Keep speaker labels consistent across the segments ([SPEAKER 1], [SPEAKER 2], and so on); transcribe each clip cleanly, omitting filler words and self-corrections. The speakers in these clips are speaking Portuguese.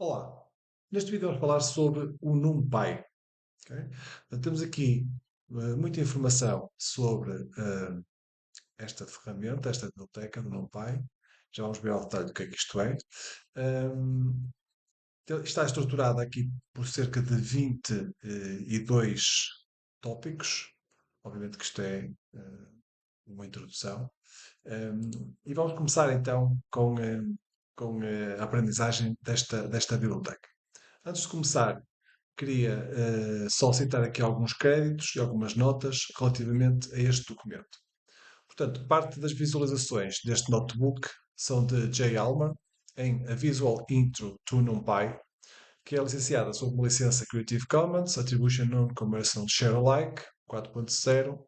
[SPEAKER 1] Olá, neste vídeo vamos falar sobre o NumPy. Ok? Portanto, temos aqui muita informação sobre esta ferramenta, esta biblioteca do NumPy. Já vamos ver ao detalhe do que é que isto é. Um, Está estruturada aqui por cerca de 22 tópicos. Obviamente que isto é uma introdução. E vamos começar então com a aprendizagem desta biblioteca. Antes de começar, queria só citar aqui alguns créditos e algumas notas relativamente a este documento. Portanto, parte das visualizações deste notebook são de Jay Almer, em A Visual Intro to NumPy, que é licenciada sob uma licença Creative Commons, Attribution Non-Commercial Share Alike 4.0,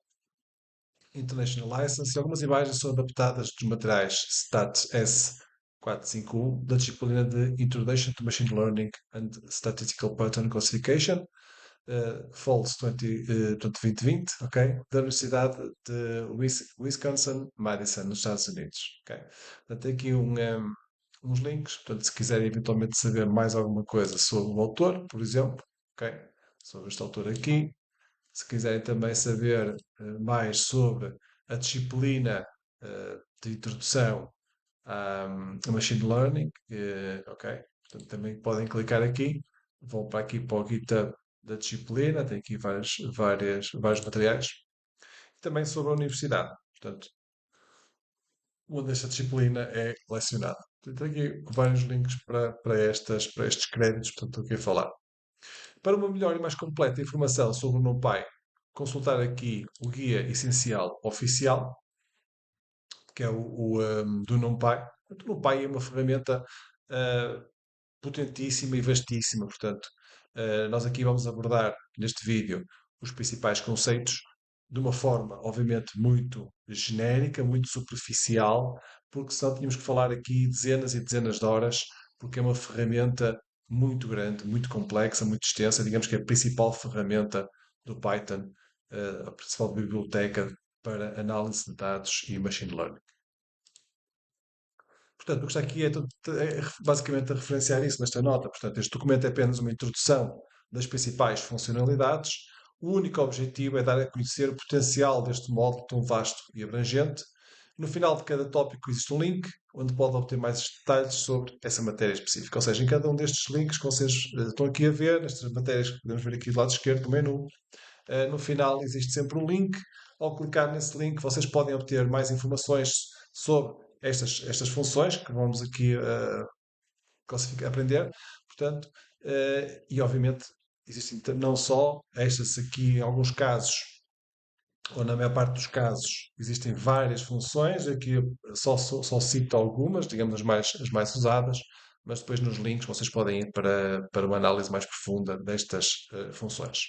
[SPEAKER 1] International License, e algumas imagens são adaptadas dos materiais STAT S451 da disciplina de Introduction to Machine Learning and Statistical Pattern Classification, Falls 2020, ok? Da Universidade de Wisconsin-Madison, nos Estados Unidos. Ok? Portanto, tem aqui uns links, portanto, se quiserem eventualmente saber mais alguma coisa sobre o autor, por exemplo, ok? Sobre este autor aqui, se quiserem também saber mais sobre a disciplina de introdução a Machine Learning, ok? Portanto, também podem clicar aqui, vão para aqui para o GitHub da disciplina, tem aqui vários materiais. Também sobre a universidade, portanto, onde esta disciplina é lecionada. Tem aqui vários links para estes créditos, portanto, estou aqui a falar. Para uma melhor e mais completa informação sobre o NumPy, consultar aqui o Guia Essencial Oficial, que é do NumPy. O NumPy é uma ferramenta uh, potentíssima e vastíssima, portanto, nós aqui vamos abordar neste vídeo os principais conceitos de uma forma, obviamente, muito genérica, muito superficial, porque senão tínhamos que falar aqui dezenas e dezenas de horas, porque é uma ferramenta muito grande, muito complexa, muito extensa, digamos que é a principal ferramenta do Python, a principal biblioteca para análise de dados e machine learning. Portanto, o que está aqui é basicamente a referenciar isso nesta nota. Portanto, este documento é apenas uma introdução das principais funcionalidades. O único objetivo é dar a conhecer o potencial deste módulo tão vasto e abrangente. No final de cada tópico existe um link onde pode obter mais detalhes sobre essa matéria específica. Ou seja, em cada um destes links que vocês estão aqui a ver, nestas matérias que podemos ver aqui do lado esquerdo do menu, no final existe sempre um link. Ao clicar nesse link, vocês podem obter mais informações sobre estas funções que vamos aqui aprender. Portanto, e obviamente existem não só estas aqui, em alguns casos, ou na maior parte dos casos, existem várias funções. Aqui só cito algumas, digamos as mais usadas, mas depois nos links vocês podem ir para uma análise mais profunda destas funções.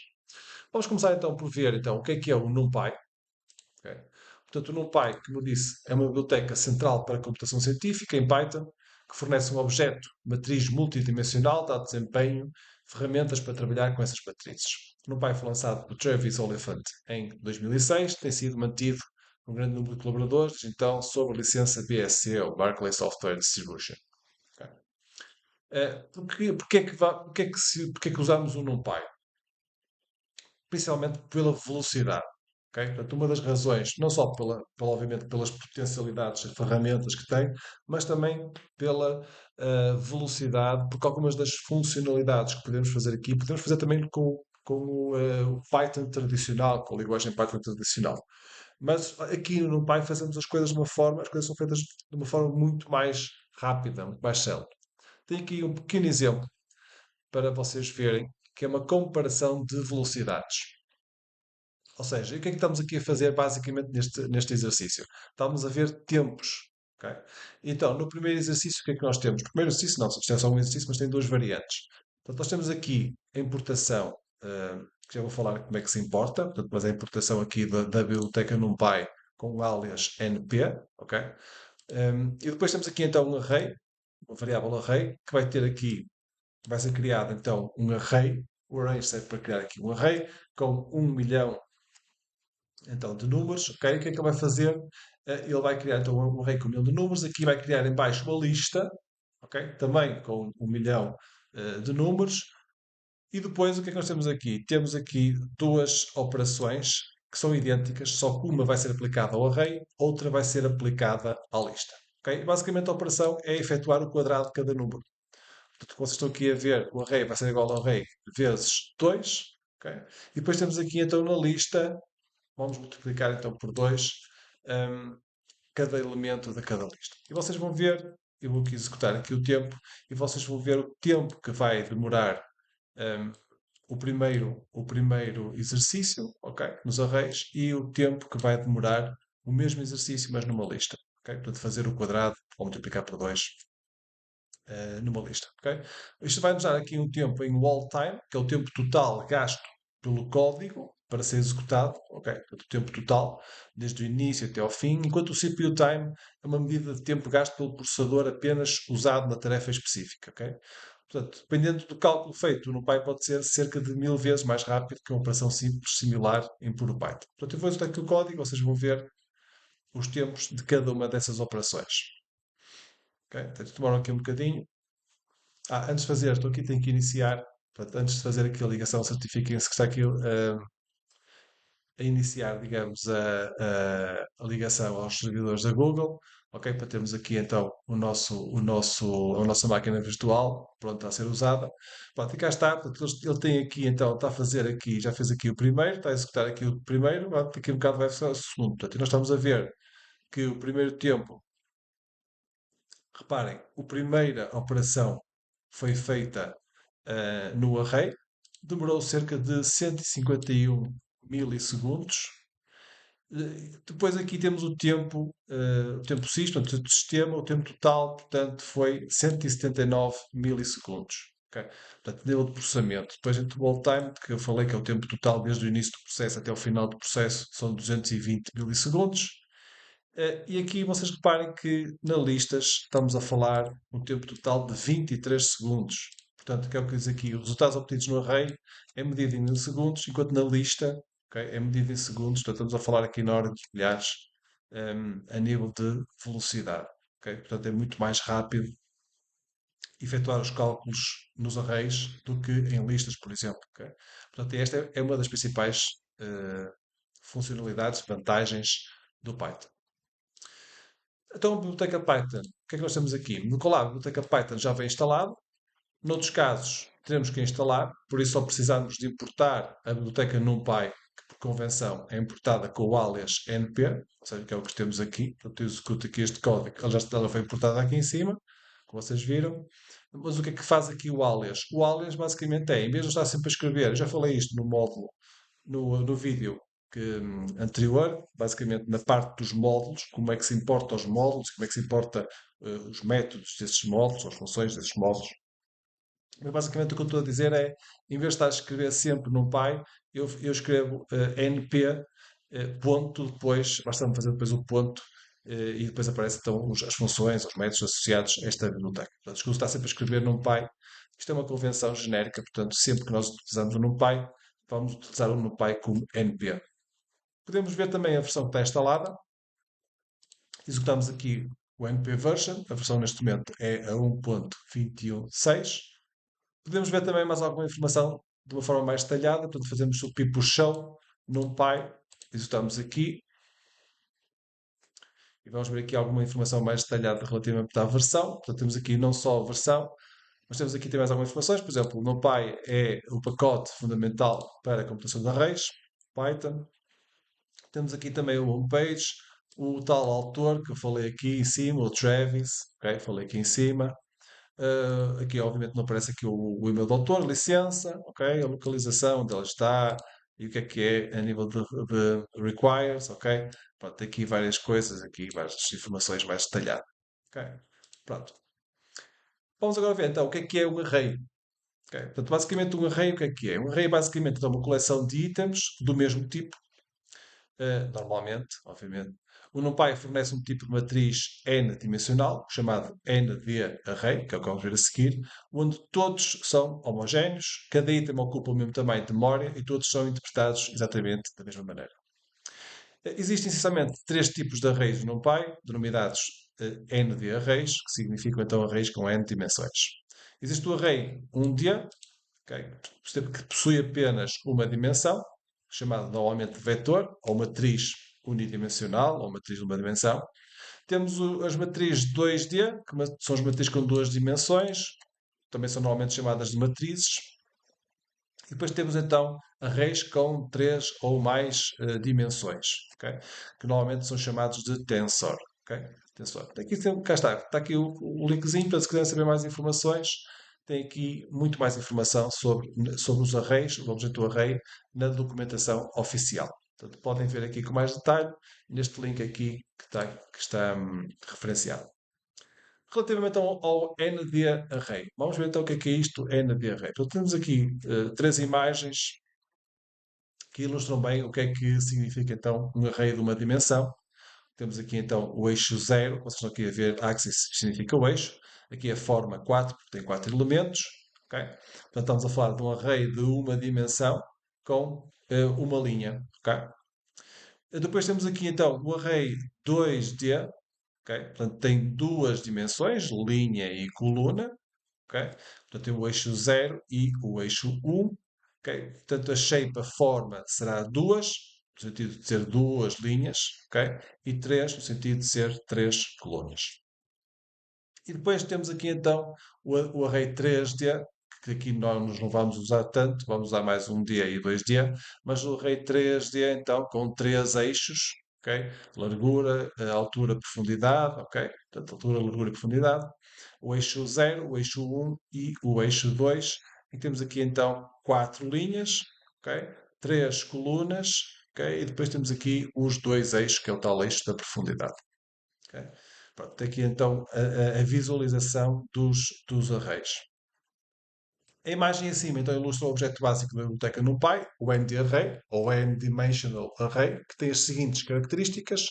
[SPEAKER 1] Vamos começar então por ver então, o que é o NumPy. Ok? Portanto, o NumPy, como eu disse, é uma biblioteca central para a computação científica em Python, que fornece um objeto matriz multidimensional, dado desempenho, ferramentas para trabalhar com essas matrizes. O NumPy foi lançado por Travis Oliphant em 2006, tem sido mantido por um grande número de colaboradores, então sob a licença BSC, ou Berkeley Software Distribution. Ok? Porquê que usamos o NumPy? Principalmente pela velocidade. Ok? Portanto, uma das razões, não só obviamente pelas potencialidades e ferramentas que tem, mas também pela velocidade, porque algumas das funcionalidades que podemos fazer aqui, podemos fazer também com o Python tradicional, com a linguagem Python tradicional. Mas aqui no Python fazemos as coisas de uma forma, as coisas são feitas de uma forma muito mais rápida, muito mais célere. Tenho aqui um pequeno exemplo para vocês verem, que é uma comparação de velocidades. Ou seja, o que é que estamos aqui a fazer basicamente neste exercício? Estamos a ver tempos. Ok? Então, no primeiro exercício, o que é que nós temos? No primeiro exercício, não, isto é só um exercício, mas tem duas variantes. Portanto, nós temos aqui a importação, que já vou falar como é que se importa, portanto, mas a importação aqui da biblioteca NumPy com o alias NP, ok? E depois temos aqui então um array, uma variável array, que vai ter aqui, vai ser criado então um array. O array serve para criar aqui um array com 1 milhão então de números, ok? O que é que ele vai fazer? Ele vai criar então um array com 1 milhão de números, aqui vai criar em baixo uma lista, ok? Também com 1 milhão, de números. E depois o que é que nós temos aqui? Temos aqui duas operações que são idênticas, só que uma vai ser aplicada ao array, outra vai ser aplicada à lista. Ok? Basicamente a operação é efetuar o quadrado de cada número. Portanto, como vocês estão aqui a ver, o array vai ser igual ao array vezes 2. Ok? E depois temos aqui então na lista, vamos multiplicar então por 2 cada elemento de cada lista. E vocês vão ver, eu vou aqui executar aqui o tempo, e vocês vão ver o tempo que vai demorar um, o primeiro exercício, ok? Nos arrays, e o tempo que vai demorar o mesmo exercício, mas numa lista. Ok? Portanto, fazer o quadrado ou multiplicar por 2 numa lista. Ok? Isto vai nos dar aqui um tempo em wall time, que é o tempo total gasto pelo código para ser executado, ok? Portanto, o tempo total, desde o início até ao fim, enquanto o CPU time é uma medida de tempo gasto pelo processador apenas usado na tarefa específica, ok? Portanto, dependendo do cálculo feito no Py, pode ser cerca de 1000 vezes mais rápido que uma operação simples similar em puro Python. Portanto, eu vou executar aqui o código, vocês vão ver os tempos de cada uma dessas operações. Ok? Portanto, tomaram aqui um bocadinho. Antes de fazer, estou aqui, tenho que iniciar. Portanto, antes de fazer aqui a ligação, certifiquem-se que está aqui a iniciar, digamos, a ligação aos servidores da Google, ok? Para termos aqui então a nossa máquina virtual pronta a ser usada. Pronto, e cá está, portanto, ele tem aqui então, está a fazer aqui, já fez aqui o primeiro, está a executar aqui o primeiro, daqui a um bocado vai ser o segundo. Portanto, e nós estamos a ver que o primeiro tempo, reparem, a primeira operação foi feita no array, demorou cerca de 151 milissegundos. Depois aqui temos o tempo SIS, portanto, o sistema, o tempo total, portanto, foi 179 milissegundos. Ok? Portanto, nível de processamento. Depois, entre o wall time, que eu falei que é o tempo total desde o início do processo até o final do processo, são 220 milissegundos. E aqui vocês reparem que na listas estamos a falar um tempo total de 23 segundos. Portanto, o que é o que diz aqui? Os resultados obtidos no array é medido em milissegundos, enquanto na lista, ok, é medido em segundos. Portanto, estamos a falar aqui na ordem dos milhares, a nível de velocidade. Ok? Portanto, é muito mais rápido efetuar os cálculos nos arrays do que em listas, por exemplo. Ok? Portanto, esta é uma das principais funcionalidades, vantagens do Python. Então, a biblioteca Python, o que é que nós temos aqui? No Colab, a biblioteca Python já vem instalada. Noutros casos, teremos que instalar, por isso só precisamos de importar a biblioteca NumPy, que por convenção é importada com o alias np, ou seja, que é o que temos aqui. Portanto, eu executo aqui este código, ela foi importada aqui em cima, como vocês viram. Mas o que é que faz aqui o alias? O alias basicamente é, em vez de eu estar sempre a escrever, eu já falei isto no módulo, no vídeo anterior, basicamente na parte dos módulos, como é que se importa os módulos, como é que se importa os métodos desses módulos, as funções desses módulos. Mas basicamente o que eu estou a dizer é, em vez de estar a escrever sempre num pai, eu escrevo np ponto, depois, basta-me fazer depois o ponto e depois aparecem então as funções, os métodos associados a esta biblioteca. Portanto, escuso está sempre a escrever num pai. Isto é uma convenção genérica, portanto, sempre que nós utilizamos o NumPy, vamos utilizar o NumPy como np. Podemos ver também a versão que está instalada. Executamos aqui o np version. A versão neste momento é a 1.21.6. Podemos ver também mais alguma informação de uma forma mais detalhada. Portanto, fazemos o pipo show NumPy. Executamos aqui. E vamos ver aqui alguma informação mais detalhada relativamente à versão. Portanto, temos aqui não só a versão, mas temos aqui também mais algumas informações. Por exemplo, o NumPy é o pacote fundamental para a computação de arrays, Python. Temos aqui também o homepage, o tal autor que eu falei aqui em cima, o Travis, ok? Falei aqui em cima. Aqui, obviamente, não aparece aqui o e-mail do autor, licença, ok? A localização onde ela está e o que é a nível de requires, ok? Pronto, tem aqui várias coisas, aqui várias informações mais detalhadas, ok? Pronto. Vamos agora ver então o que é um array. Ok? Portanto, basicamente um array o que é que é? Um array basicamente é uma coleção de itens do mesmo tipo normalmente, obviamente. O NumPy fornece um tipo de matriz n-dimensional, chamado ND-array, que é o que vamos ver a seguir, onde todos são homogéneos, cada item ocupa o mesmo tamanho de memória e todos são interpretados exatamente da mesma maneira. Existem essencialmente três tipos de arrays no NumPy, denominados ND-arrays, que significam então arrays com n dimensões. Existe o array 1D, ok, que possui apenas uma dimensão, chamada normalmente vetor, ou matriz unidimensional, ou matriz de uma dimensão. Temos as matrizes 2D, que são as matrizes com duas dimensões, também são normalmente chamadas de matrizes. E depois temos então arrays com três ou mais dimensões, ok? Que normalmente são chamados de tensor. Ok? Tensor. Aqui, cá está aqui o linkzinho para se quiserem saber mais informações. Tem aqui muito mais informação sobre os arrays, o objeto array, na documentação oficial. Portanto, podem ver aqui com mais detalhe neste link aqui que está referenciado. Relativamente ao ND Array, vamos ver então o que é isto ND Array. Então, temos aqui três imagens que ilustram bem o que é que significa então um array de uma dimensão. Temos aqui então o eixo 0, vocês estão aqui a ver axis significa o eixo, aqui a forma 4, porque tem 4 elementos, ok? Portanto, estamos a falar de um array de uma dimensão com uma linha, ok? Depois temos aqui então o array 2D, ok? Portanto, tem duas dimensões, linha e coluna, ok? Portanto, tem o eixo 0 e o eixo 1, ok? Portanto, a shape, a forma, será 2, no sentido de ser duas linhas, ok? E 3, no sentido de ser três colunas. E depois temos aqui então o array 3D, que aqui nós não vamos usar tanto, vamos usar mais um D e 2D, mas o array 3D então com três eixos, ok? Largura, altura, profundidade, ok? Portanto, altura, largura e profundidade. O eixo 0, o eixo 1 e o eixo 2. E temos aqui então quatro linhas, ok? Três colunas, ok? E depois temos aqui os dois eixos, que é o tal eixo da profundidade. Ok? Pronto, aqui então a visualização dos arrays. A imagem acima então ilustra o objeto básico da biblioteca NumPy, o ND-Array, ou N-Dimensional Array, que tem as seguintes características.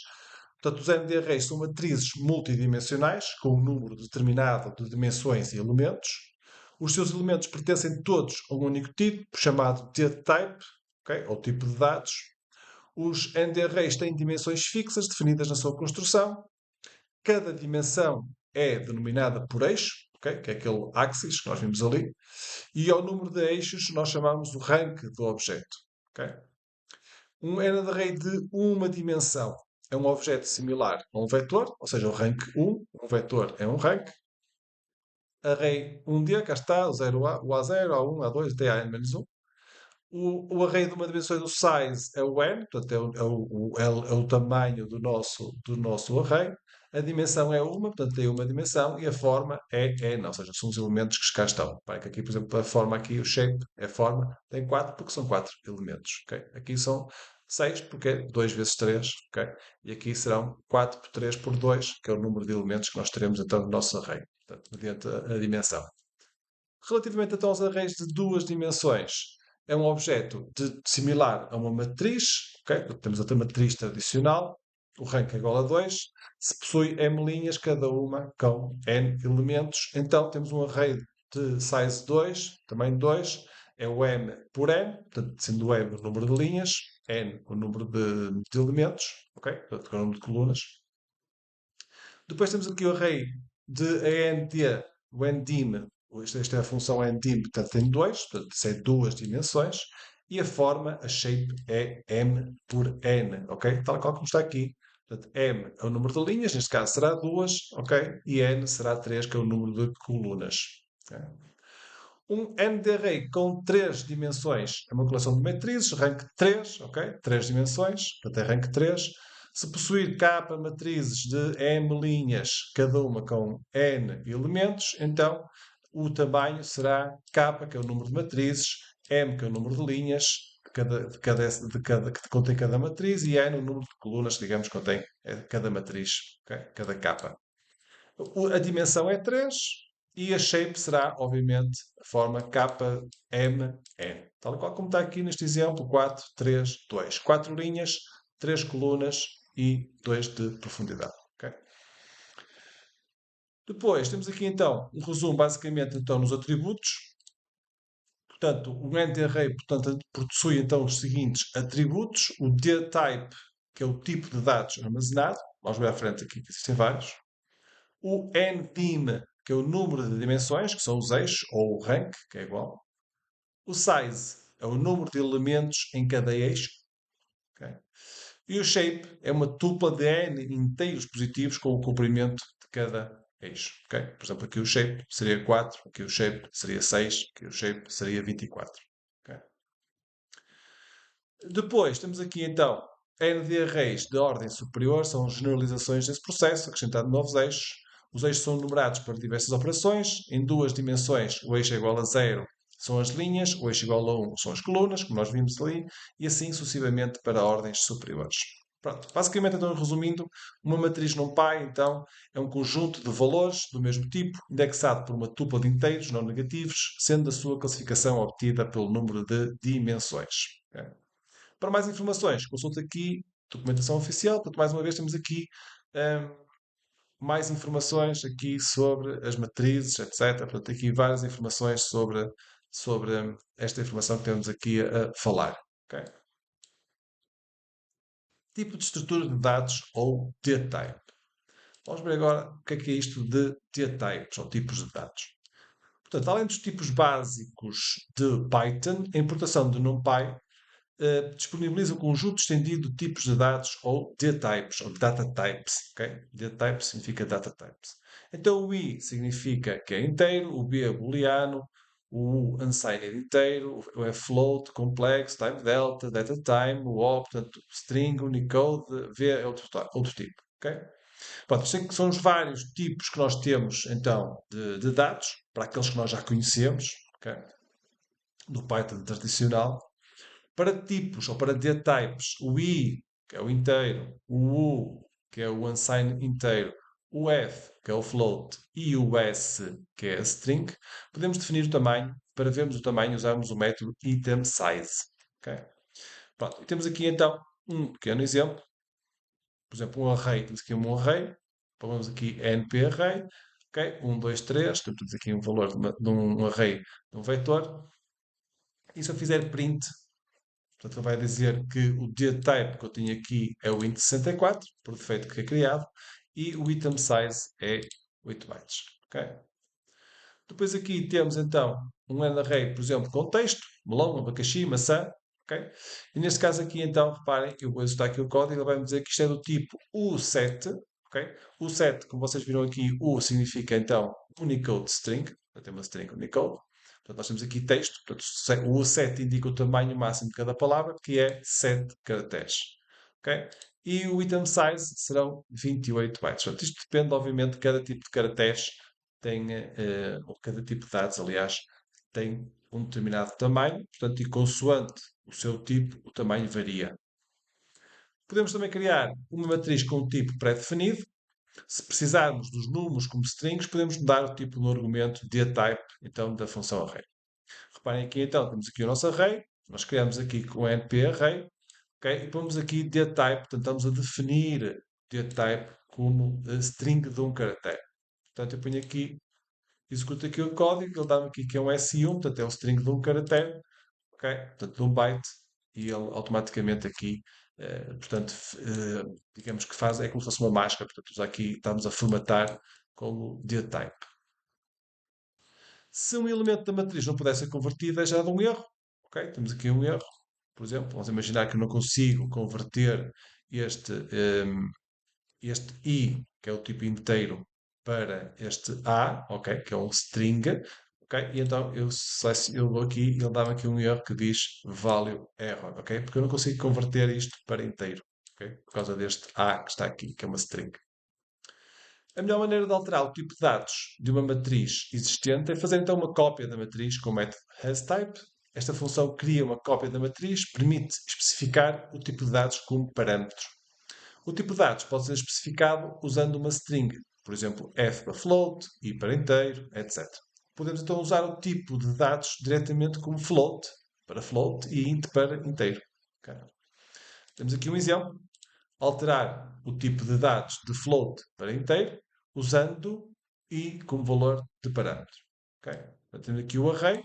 [SPEAKER 1] Portanto, os ND-Arrays são matrizes multidimensionais, com um número determinado de dimensões e elementos. Os seus elementos pertencem todos a um único tipo, chamado DataType, okay? Ou tipo de dados. Os ND-Arrays têm dimensões fixas definidas na sua construção. Cada dimensão é denominada por eixo, okay? Que é aquele axis que nós vimos ali, e ao número de eixos nós chamamos o rank do objeto. Okay? Um array de uma dimensão é um objeto similar a um vetor, ou seja, o rank 1, um vetor é um rank. Array 1D, cá está, o 0A, o A0, A1, A2, até AN-1. O array de uma dimensão do size é o n, portanto é o tamanho do nosso array. A dimensão é uma, portanto tem uma dimensão, e a forma é n, ou seja, são os elementos que cá estão. Para que aqui, por exemplo, a forma aqui, o shape, é forma, tem 4 porque são 4 elementos. Okay? Aqui são 6 porque é 2 vezes 3, okay? E aqui serão 4 por 3 por 2, que é o número de elementos que nós teremos então no nosso array, portanto, mediante a dimensão. Relativamente então aos arrays de duas dimensões, é um objeto similar a uma matriz, okay? Temos outra matriz tradicional, o rank é igual a 2, se possui m linhas, cada uma com n elementos, então temos um array de size 2, tamanho 2, é o m por n, portanto, sendo o m o número de linhas, n o número de elementos, ok? Portanto, o número de colunas. Depois temos aqui o array de AND, o NDIM, esta é a função NDIM, portanto tem dois, portanto isso é duas dimensões, e a forma, a shape, é M por N, ok? Tal qual como está aqui. Portanto, M é o número de linhas, neste caso será duas, ok? E N será 3, que é o número de colunas. Okay? Um ND-Array com três dimensões é uma coleção de matrizes, rank 3, ok? Três dimensões, portanto é rank 3. Se possuir K matrizes de M linhas, cada uma com N elementos, então o tamanho será K, que é o número de matrizes, M, que é o número de linhas que contém cada matriz, e N, o número de colunas, digamos, que contém cada matriz, okay? Cada capa. A dimensão é 3 e a shape será, obviamente, a forma KMN. Tal qual como está aqui neste exemplo, 4, 3, 2. 4 linhas, 3 colunas e 2 de profundidade. Okay? Depois, temos aqui então um resumo basicamente então, nos atributos. Portanto, o ND-Array possui então os seguintes atributos. O dtype, que é o tipo de dados armazenado. Vamos ver à frente aqui que existem vários. O NDIM, que é o número de dimensões, que são os eixos, ou o rank, que é igual. O size é o número de elementos em cada eixo. Ok? E o shape é uma tupla de n inteiros positivos com o comprimento de cada eixo. Ok? Por exemplo, aqui o shape seria 4, aqui o shape seria 6, aqui o shape seria 24. Ok? Depois temos aqui então n de arrays de ordem superior, são generalizações desse processo, acrescentado novos eixos. Os eixos são numerados para diversas operações. Em duas dimensões, o eixo é igual a 0 são as linhas, o eixo igual a 1 são as colunas, como nós vimos ali, e assim sucessivamente para ordens superiores. Pronto, basicamente, então, resumindo, uma matriz NumPy, então, é um conjunto de valores do mesmo tipo, indexado por uma tupla de inteiros não negativos, sendo a sua classificação obtida pelo número de dimensões. Ok? Para mais informações, consulte aqui documentação oficial. Portanto, mais uma vez, temos aqui hum, mais informações aqui sobre as matrizes, etc. Portanto, aqui várias informações sobre esta informação que temos aqui a falar. Ok? Tipo de estrutura de dados ou D-type. Vamos ver agora o que é isto de D-types ou tipos de dados. Portanto, além dos tipos básicos de Python, a importação de NumPy disponibiliza um conjunto estendido de tipos de dados ou D-types, ou data types. Okay? D-type significa data types. Então o I significa que é inteiro, o B é booleano, o unsigned inteiro, o é float, complex, time delta, data time, o O, portanto, string, Unicode, V é outro tipo. Okay? Pronto, isto são os vários tipos que nós temos, então, de dados, para aqueles que nós já conhecemos, okay? Do Python tradicional. Para tipos ou para D-types, o I, que é o inteiro, o U, que é o unsigned inteiro, o F, que é o float, e o S, que é a string, podemos definir o tamanho. Para vermos o tamanho, usamos o método itemSize. Okay? Pronto, e temos aqui então um pequeno exemplo. Por exemplo, um array. Temos aqui um array. Pomos aqui nparray. Okay? 1, 2, 3. Temos aqui um valor de um array de um vetor. E se eu fizer print, portanto, ele vai dizer que o dtype que eu tenho aqui é o int64, por defeito que é criado, e o item size é 8 bytes. Okay? Depois aqui temos então um array, por exemplo, com texto, melão, abacaxi, maçã. Okay? E neste caso aqui então, reparem, eu vou executar aqui o código, ele vai me dizer que isto é do tipo U7. Okay? U7, como vocês viram aqui, U significa então Unicode String, portanto é uma string Unicode. Portanto, nós temos aqui texto, portanto, o U7 indica o tamanho máximo de cada palavra, que é 7 caracteres. Okay? E o item size serão 28 bytes. Portanto, isto depende, obviamente, de cada tipo de caracteres tem, ou cada tipo de dados, aliás, tem um determinado tamanho, portanto, e consoante o seu tipo, o tamanho varia. Podemos também criar uma matriz com um tipo pré-definido. Se precisarmos dos números como strings, podemos mudar o tipo no argumento dtype, então, da função array. Reparem aqui, então, temos aqui o nosso array. Nós criamos aqui com nparray, okay? E pomos aqui dtype, portanto, estamos a definir dtype como string de um caractere. Portanto, eu ponho aqui, executo aqui o código, ele dá-me aqui que é um S1, portanto, é um string de um caractere, ok? Portanto, de um byte, e ele automaticamente aqui, portanto, digamos que faz, é como se fosse uma máscara, portanto, aqui estamos a formatar como dtype. Se um elemento da matriz não puder ser convertido, é gerado um erro. Ok? Temos aqui um erro. Por exemplo, vamos imaginar que eu não consigo converter este I, que é o tipo inteiro, para este A, ok? Que é um string. Ok? E então eu vou aqui e ele dá-me aqui um erro que diz value error. Ok? Porque eu não consigo converter isto para inteiro. Ok? Por causa deste A que está aqui, que é uma string. A melhor maneira de alterar o tipo de dados de uma matriz existente é fazer então uma cópia da matriz com o método hasType. Esta função cria uma cópia da matriz, permite especificar o tipo de dados como parâmetro. O tipo de dados pode ser especificado usando uma string, por exemplo, f para float, i para inteiro, etc. Podemos então usar o tipo de dados diretamente como float para float e int para inteiro. Okay. Temos aqui um exemplo. Alterar o tipo de dados de float para inteiro usando i como valor de parâmetro. Okay? Então, temos aqui o array.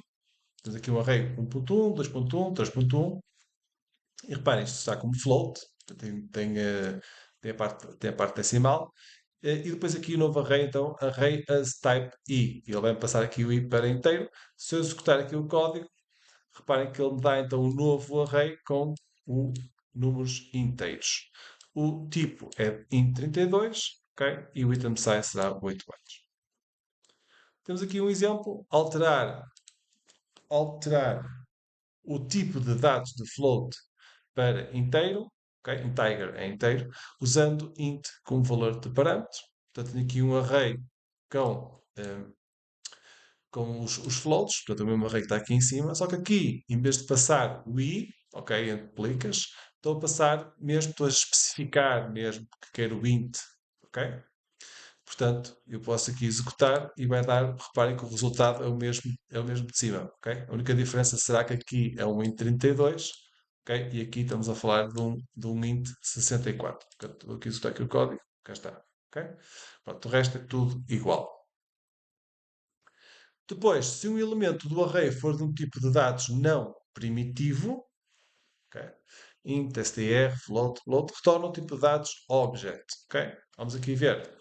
[SPEAKER 1] Temos aqui o array 1.1, 2.1, 3.1. E reparem, isto está como float. Tem a parte decimal. E depois aqui o novo array, então, array as type i. E ele vai passar aqui o i para inteiro. Se eu executar aqui o código, reparem que ele me dá então um novo array com números inteiros. O tipo é int32, ok? E o item size será 8 bytes. Temos aqui um exemplo, alterar o tipo de dados de float para inteiro, ok? Integer é inteiro, usando int como valor de parâmetro. Portanto, tenho aqui um array com, com os floats, portanto, o mesmo array que está aqui em cima, só que aqui, em vez de passar o i, ok, aplicas, estou a passar mesmo, estou a especificar mesmo que quero o int, ok? Portanto, eu posso aqui executar e vai dar, reparem que o resultado é o mesmo de cima, ok? A única diferença será que aqui é um int 32, ok? E aqui estamos a falar de um int 64. Portanto, vou aqui executar aqui o código, cá está, ok? Pronto, o resto é tudo igual. Depois, se um elemento do array for de um tipo de dados não primitivo, ok? Int, str, float, retorna o tipo de dados object, ok? Vamos aqui ver.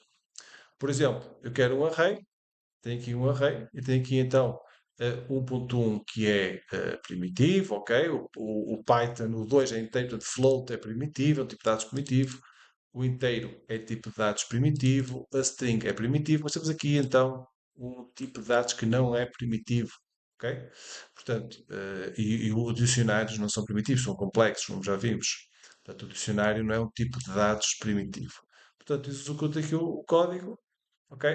[SPEAKER 1] Por exemplo, eu quero um array, tenho aqui um array e tenho aqui então 1.1 que é primitivo, ok? O Python, o 2 é inteiro, portanto float é primitivo, é um tipo de dados primitivo. O inteiro é tipo de dados primitivo, a string é primitivo, mas temos aqui então um tipo de dados que não é primitivo, ok? Portanto, e os dicionários não são primitivos, são complexos, como já vimos. Portanto, o dicionário não é um tipo de dados primitivo. Portanto, executo aqui o código, ok?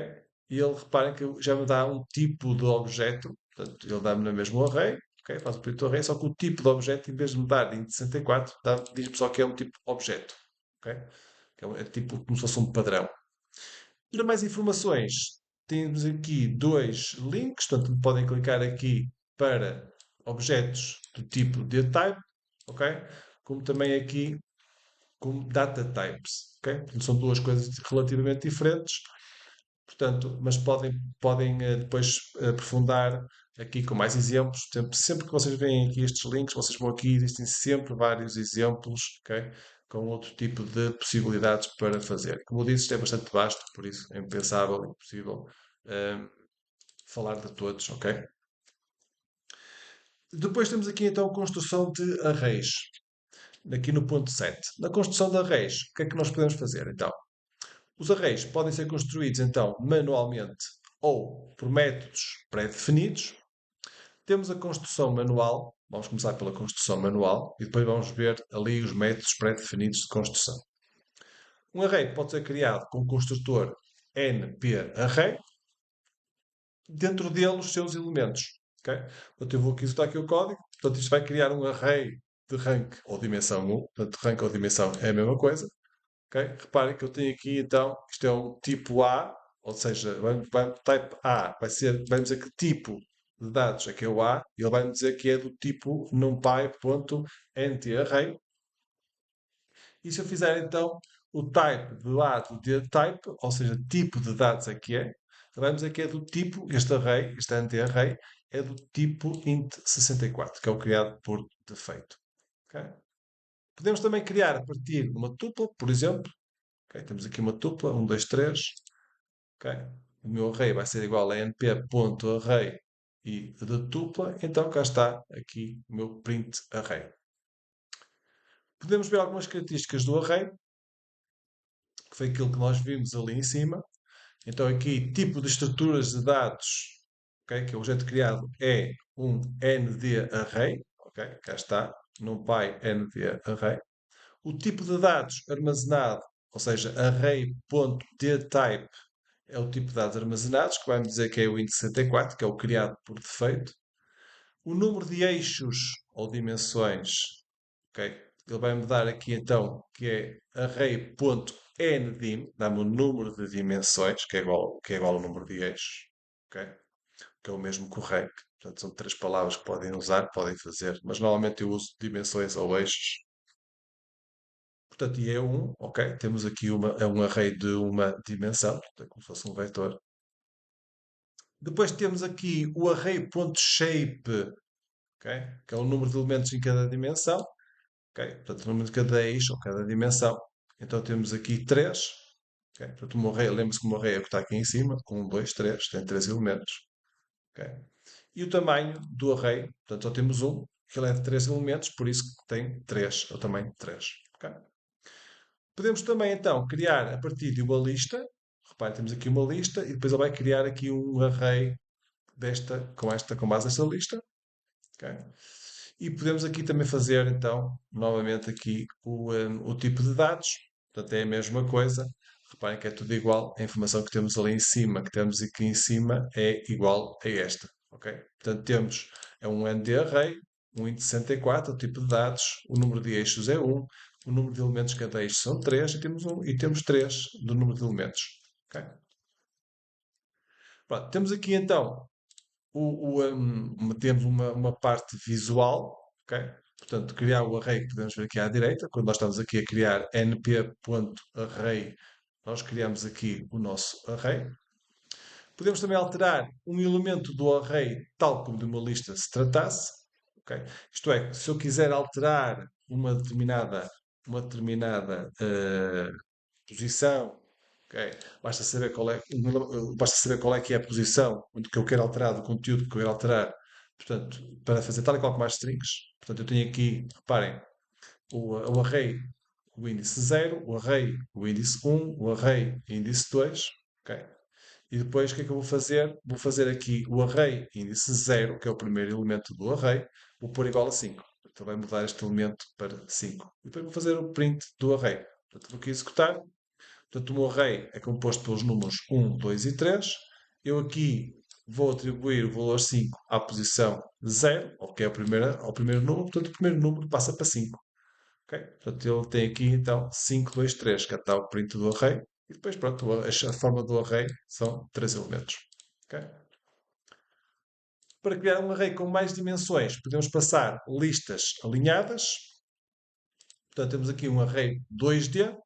[SPEAKER 1] E ele, reparem que já me dá um tipo de objeto, portanto, ele dá-me no mesmo array, ok? Faço o print do array, só que o tipo de objeto, em vez de me dar em 64, diz-me só que é um tipo de objeto, ok? Que é tipo como se fosse um padrão. Para mais informações, temos aqui dois links, portanto, podem clicar aqui para objetos do tipo dtype, ok? Como também aqui como data types, ok? Portanto, são duas coisas relativamente diferentes. Portanto, mas podem depois aprofundar aqui com mais exemplos. Sempre que vocês veem aqui estes links, vocês vão aqui, existem sempre vários exemplos, ok? Com outro tipo de possibilidades para fazer. Como eu disse, isto é bastante vasto, por isso é impensável, impossível falar de todos, ok? Depois temos aqui então a construção de arrays, aqui no ponto 7. Na construção de arrays, o que é que nós podemos fazer então? Os arrays podem ser construídos então manualmente ou por métodos pré-definidos. Temos a construção manual, vamos começar pela construção manual e depois vamos ver ali os métodos pré-definidos de construção. Um array pode ser criado com o construtor npArray, dentro dele os seus elementos. Okay? Portanto, eu vou aqui executar aqui o código, portanto isto vai criar um array de rank ou dimensão 1, portanto rank ou dimensão é a mesma coisa. Ok? Reparem que eu tenho aqui então, isto é um tipo A, ou seja, type A vai dizer que tipo de dados é que é o A, e ele vai me dizer que é do tipo numpy.entArray. E se eu fizer então o type do lado de type, ou seja, tipo de dados é que é, ele vai me dizer que é do tipo, este array, este entArray, é do tipo int64, que é o criado por defeito. Ok? Podemos também criar a partir de uma tupla, por exemplo. Ok, temos aqui uma tupla, 1, 2, 3. Ok? O meu array vai ser igual a np.array e de tupla, então cá está aqui o meu print array. Podemos ver algumas características do array, que foi aquilo que nós vimos ali em cima. Então aqui, tipo de estruturas de dados, ok, que é o objeto criado é um ndArray, ok, cá está, numpy ndArray. O tipo de dados armazenado, ou seja, array.dtype, é o tipo de dados armazenados, que vai-me dizer que é o int64, que é o criado por defeito. O número de eixos ou dimensões, ok? Ele vai-me dar aqui então que é array.ndim, dá-me o número de dimensões, que é igual ao número de eixos, ok? Que é o mesmo que o rank. Portanto, são três palavras que podem usar, podem fazer, mas normalmente eu uso dimensões ou eixos. Portanto, e é um, ok? Temos aqui é um array de uma dimensão, portanto, é como se fosse um vetor. Depois temos aqui o array.shape, ok? Que é o número de elementos em cada dimensão, ok? Portanto, o número de cada eixo ou cada dimensão. Então temos aqui 3, Ok? Portanto, o meu array, lembre-se que o meu array é o que está aqui em cima, um 2 3 tem 3 elementos. Ok? E o tamanho do array, portanto, só temos um, que ele é de 3 elementos, por isso que tem 3, é o tamanho de 3. Ok? Podemos também, então, criar a partir de uma lista. Repare, temos aqui uma lista e depois ele vai criar aqui um array com base nesta lista. Ok? E podemos aqui também fazer, então, novamente aqui o tipo de dados. Portanto, é a mesma coisa. Reparem que é tudo igual. A informação que temos ali em cima, que temos aqui em cima, é igual a esta. Ok? Portanto, temos um ND array, um int 64, o tipo de dados, o número de eixos é 1, o número de elementos de cada eixo são 3 e temos 3 do número de elementos. Ok? Pronto, temos aqui então temos uma parte visual, ok? Portanto, criar o array que podemos ver aqui à direita. Quando nós estamos aqui a criar np.array, nós criamos aqui o nosso array. Podemos também alterar um elemento do array, tal como de uma lista se tratasse. Ok? Isto é, se eu quiser alterar uma determinada posição. Ok? Basta saber qual é que é a posição onde que eu quero alterar, do conteúdo que eu quero alterar, portanto, para fazer tal e qual como as strings. Portanto, eu tenho aqui, reparem, o array, o índice 0, o array, o índice 1, o array, o índice 2. Ok? E depois o que é que eu vou fazer? Vou fazer aqui o array índice 0, que é o primeiro elemento do array, vou pôr igual a 5. Então vai mudar este elemento para 5. E depois vou fazer o print do array. Portanto, vou aqui executar. Portanto, o meu array é composto pelos números 1, 2 e 3. Eu aqui vou atribuir o valor 5 à posição 0, que é ao primeiro número. Portanto, o primeiro número passa para 5. Ok? Portanto, ele tem aqui então 5, 2, 3, que está o print do array. E depois, pronto, a forma do array são 3 elementos. Ok? Para criar um array com mais dimensões, podemos passar listas alinhadas. Portanto, temos aqui um array 2D.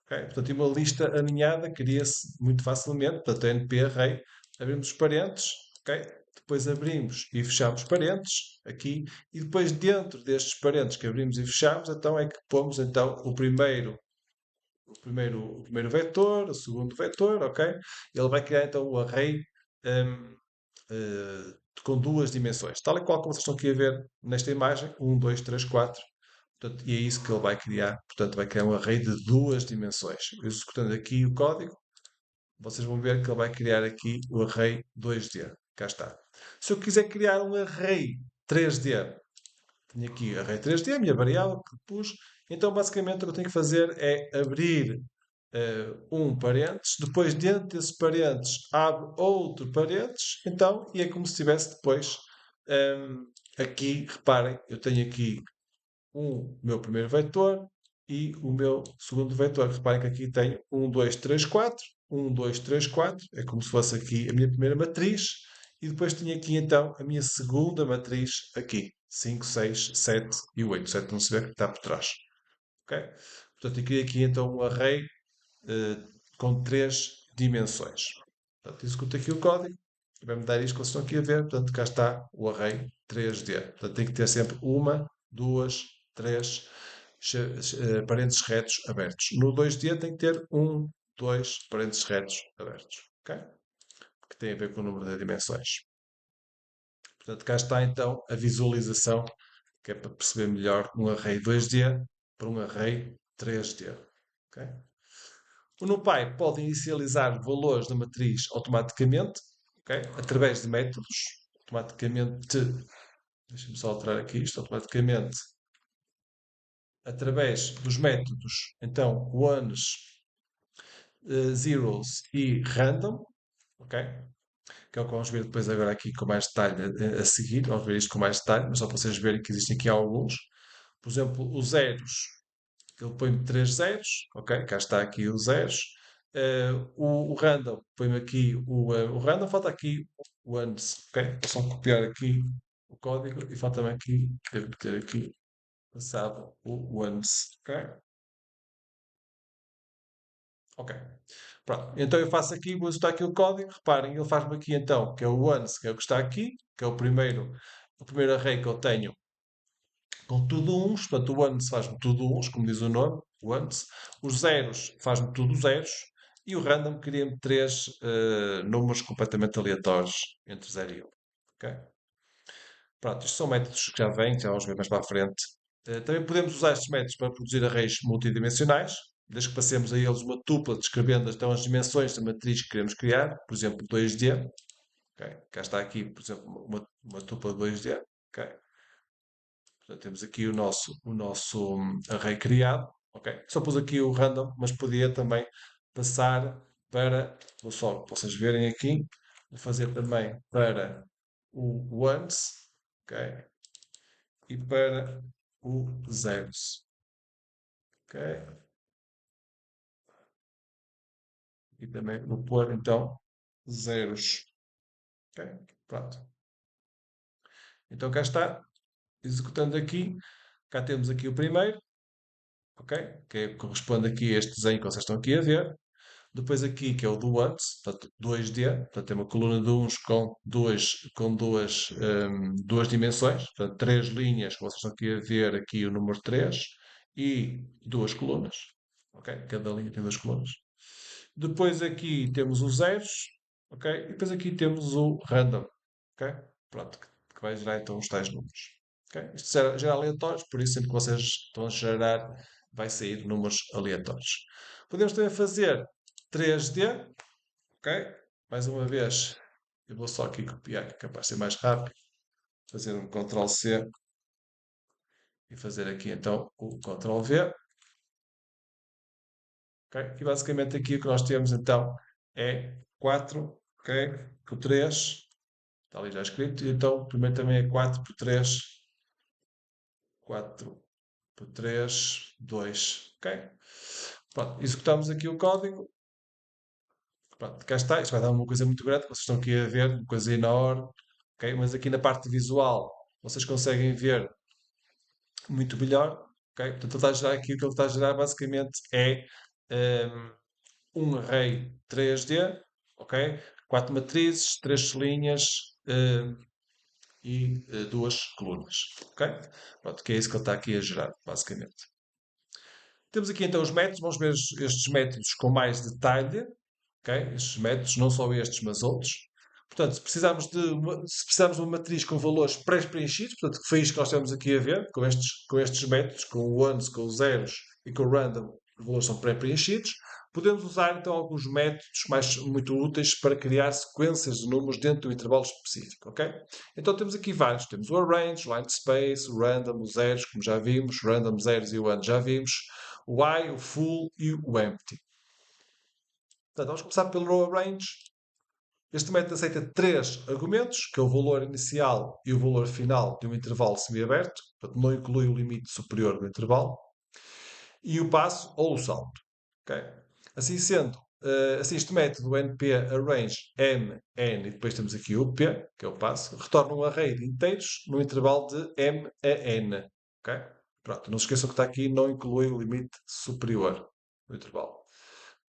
[SPEAKER 1] Ok? Portanto, uma lista alinhada cria-se muito facilmente. Portanto, NP array, abrimos os parênteses, ok? Depois abrimos e fechamos parênteses aqui, e depois dentro destes parênteses que abrimos e fechamos, então é que pomos então o primeiro vetor, o segundo vetor, ok? Ele vai criar então o array hum, com duas dimensões, tal e qual como vocês estão aqui a ver nesta imagem, um, 2, 3, 4. Portanto, e é isso que ele vai criar. Portanto, vai criar um array de duas dimensões. Executando aqui o código, vocês vão ver que ele vai criar aqui o array 2D. Cá está. Se eu quiser criar um array 3D, tenho aqui array 3D, a minha variável que pus. Então, basicamente, o que eu tenho que fazer é abrir um parênteses, depois dentro desse parênteses abre outro parênteses, então, e é como se tivesse depois aqui, reparem, eu tenho aqui o meu primeiro vetor e o meu segundo vetor. Reparem que aqui tenho 1, 2, 3, 4. 1, 2, 3, 4. É como se fosse aqui a minha primeira matriz. E depois tinha aqui então a minha segunda matriz aqui. 5, 6, 7 e 8. 7 não se vê que está por trás. Ok? Portanto, eu criei aqui então um array eh, com três dimensões. Portanto, executo aqui o código e vai-me dar isto que vocês estão aqui a ver. Portanto, cá está o array 3D. Portanto, tem que ter sempre uma, duas, três parênteses retos abertos. No 2D tem que ter um, dois parênteses retos abertos. Ok? Que tem a ver com o número de dimensões. Portanto, cá está então a visualização, que é para perceber melhor um array 2D para um array 3D. Ok? O NumPy pode inicializar valores da matriz automaticamente, ok? Através de métodos. Automaticamente, deixa-me só alterar aqui isto, automaticamente, através dos métodos, então, ones, zeros e random, ok? Que é o que vamos ver depois agora aqui com mais detalhe a seguir. Vamos ver isto com mais detalhe, mas só para vocês verem que existem aqui alguns. Por exemplo, os zeros, ele põe-me 3 zeros, ok? Cá está aqui os zeros. O random, põe-me aqui o random, falta aqui o ones, ok? Vou só copiar aqui o código e falta-me aqui, devo ter aqui passado o ones, ok? Ok. Pronto, então eu faço aqui, vou executar aqui o código, reparem, ele faz-me aqui então, que é o ones, que é o que está aqui, que é o primeiro array que eu tenho com tudo uns, portanto o ones faz-me tudo uns, como diz o nome, ones. Os zeros faz-me tudo zeros, E o random cria-me três números completamente aleatórios entre 0 e 1. Ok? Pronto, isto são métodos que já vêm, já vamos ver mais para a frente. Também podemos usar estes métodos para produzir arrays multidimensionais, desde que passemos a eles uma tupla descrevendo então as dimensões da matriz que queremos criar, por exemplo, 2D. Ok? Cá está aqui, por exemplo, uma tupla 2D. Ok? Portanto, temos aqui o nosso array criado. Ok? Só pus aqui o random, mas podia também passar para, vou só para vocês verem aqui, vou fazer também para o ones, ok? E para o zeros, ok? E também vou pôr então zeros, ok? Pronto. Então cá está, executando aqui, cá temos aqui o primeiro, ok? Corresponde aqui a este desenho que vocês estão aqui a ver. Depois aqui, que é o do once, portanto 2D, portanto tem uma coluna de uns com duas dimensões, portanto 3 linhas, que vocês estão aqui a ver aqui o número 3, e duas colunas, ok? Cada linha tem duas colunas. Depois aqui temos os zeros, ok? E depois aqui temos o random, ok? Pronto, que vai gerar então os tais números. Ok? Isto gera aleatórios, por isso sempre que vocês estão a gerar, vai sair números aleatórios. Podemos também fazer 3D, ok? Mais uma vez, eu vou só aqui copiar, que é capaz de ser mais rápido. Fazer um Ctrl C e fazer aqui então o Ctrl V. Ok? E basicamente aqui o que nós temos então é 4, ok? Com 3, está ali já escrito. E então primeiro também é 4 por 3, 4 por 3, 2, ok? Pronto, executamos aqui o código. Pronto, cá está. Isto vai dar uma coisa muito grande, vocês estão aqui a ver, uma coisa enorme, ok? Mas aqui na parte visual vocês conseguem ver muito melhor, ok? Portanto, ele está a gerar aqui, o que ele está a gerar basicamente é um array 3D, ok? Quatro matrizes, três linhas e duas colunas, ok? Pronto, que é isso que ele está aqui a gerar, basicamente. Temos aqui então os métodos, vamos ver estes métodos com mais detalhe, ok? Estes métodos, não só estes, mas outros. Portanto, se precisarmos de uma matriz com valores pré-preenchidos, portanto, que foi isto que nós estamos aqui a ver, com estes métodos, com o ones, com os zeros e com o random, os valores são pré-preenchidos, podemos usar então alguns métodos muito úteis para criar sequências de números dentro do intervalo específico, ok? Então temos aqui vários, temos o arrange, o line space, o random, os zeros, como já vimos, random, zeros e o one já vimos, o I, o full e o empty. Portanto, vamos começar pelo row arrange. Este método aceita três argumentos, que é o valor inicial e o valor final de um intervalo semiaberto, portanto não inclui o limite superior do intervalo, e o passo ou o salto. Ok? Assim sendo, assim este método NP arrange M, N e depois temos aqui o P, que é o passo, retorna um array de inteiros no intervalo de M a N. Ok? Pronto, não se esqueçam que está aqui, não inclui o limite superior do intervalo.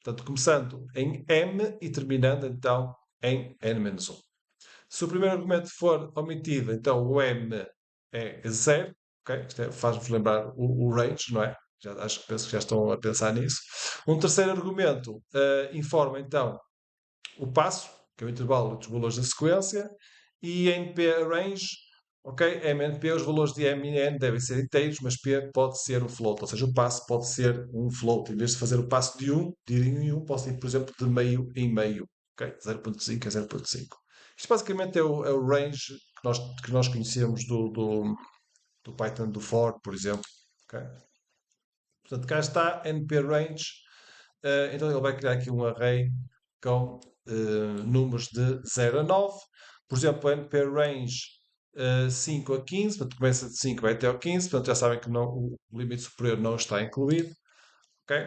[SPEAKER 1] Portanto, começando em M e terminando então em N-1. Se o primeiro argumento for omitido, então o M é zero. Okay? Isto faz-vos lembrar o range, não é? Penso que já estão a pensar nisso. Um terceiro argumento informa então o passo, que é o intervalo dos valores da sequência, e em P range, ok? MNP, os valores de M e N devem ser inteiros, mas P pode ser um float, ou seja, o passo pode ser um float. Em vez de fazer o passo de 1, de ir em 1, posso ir, por exemplo, de meio em meio, ok? 0.5 a 0.5. Isto basicamente é o range que nós conhecemos do Python do for, por exemplo. Ok? Portanto, cá está NP range. Então ele vai criar aqui um array com números de 0 a 9. Por exemplo, NP range 5 a 15, portanto começa de 5 vai até ao 15, portanto já sabem que o limite superior não está incluído. Ok?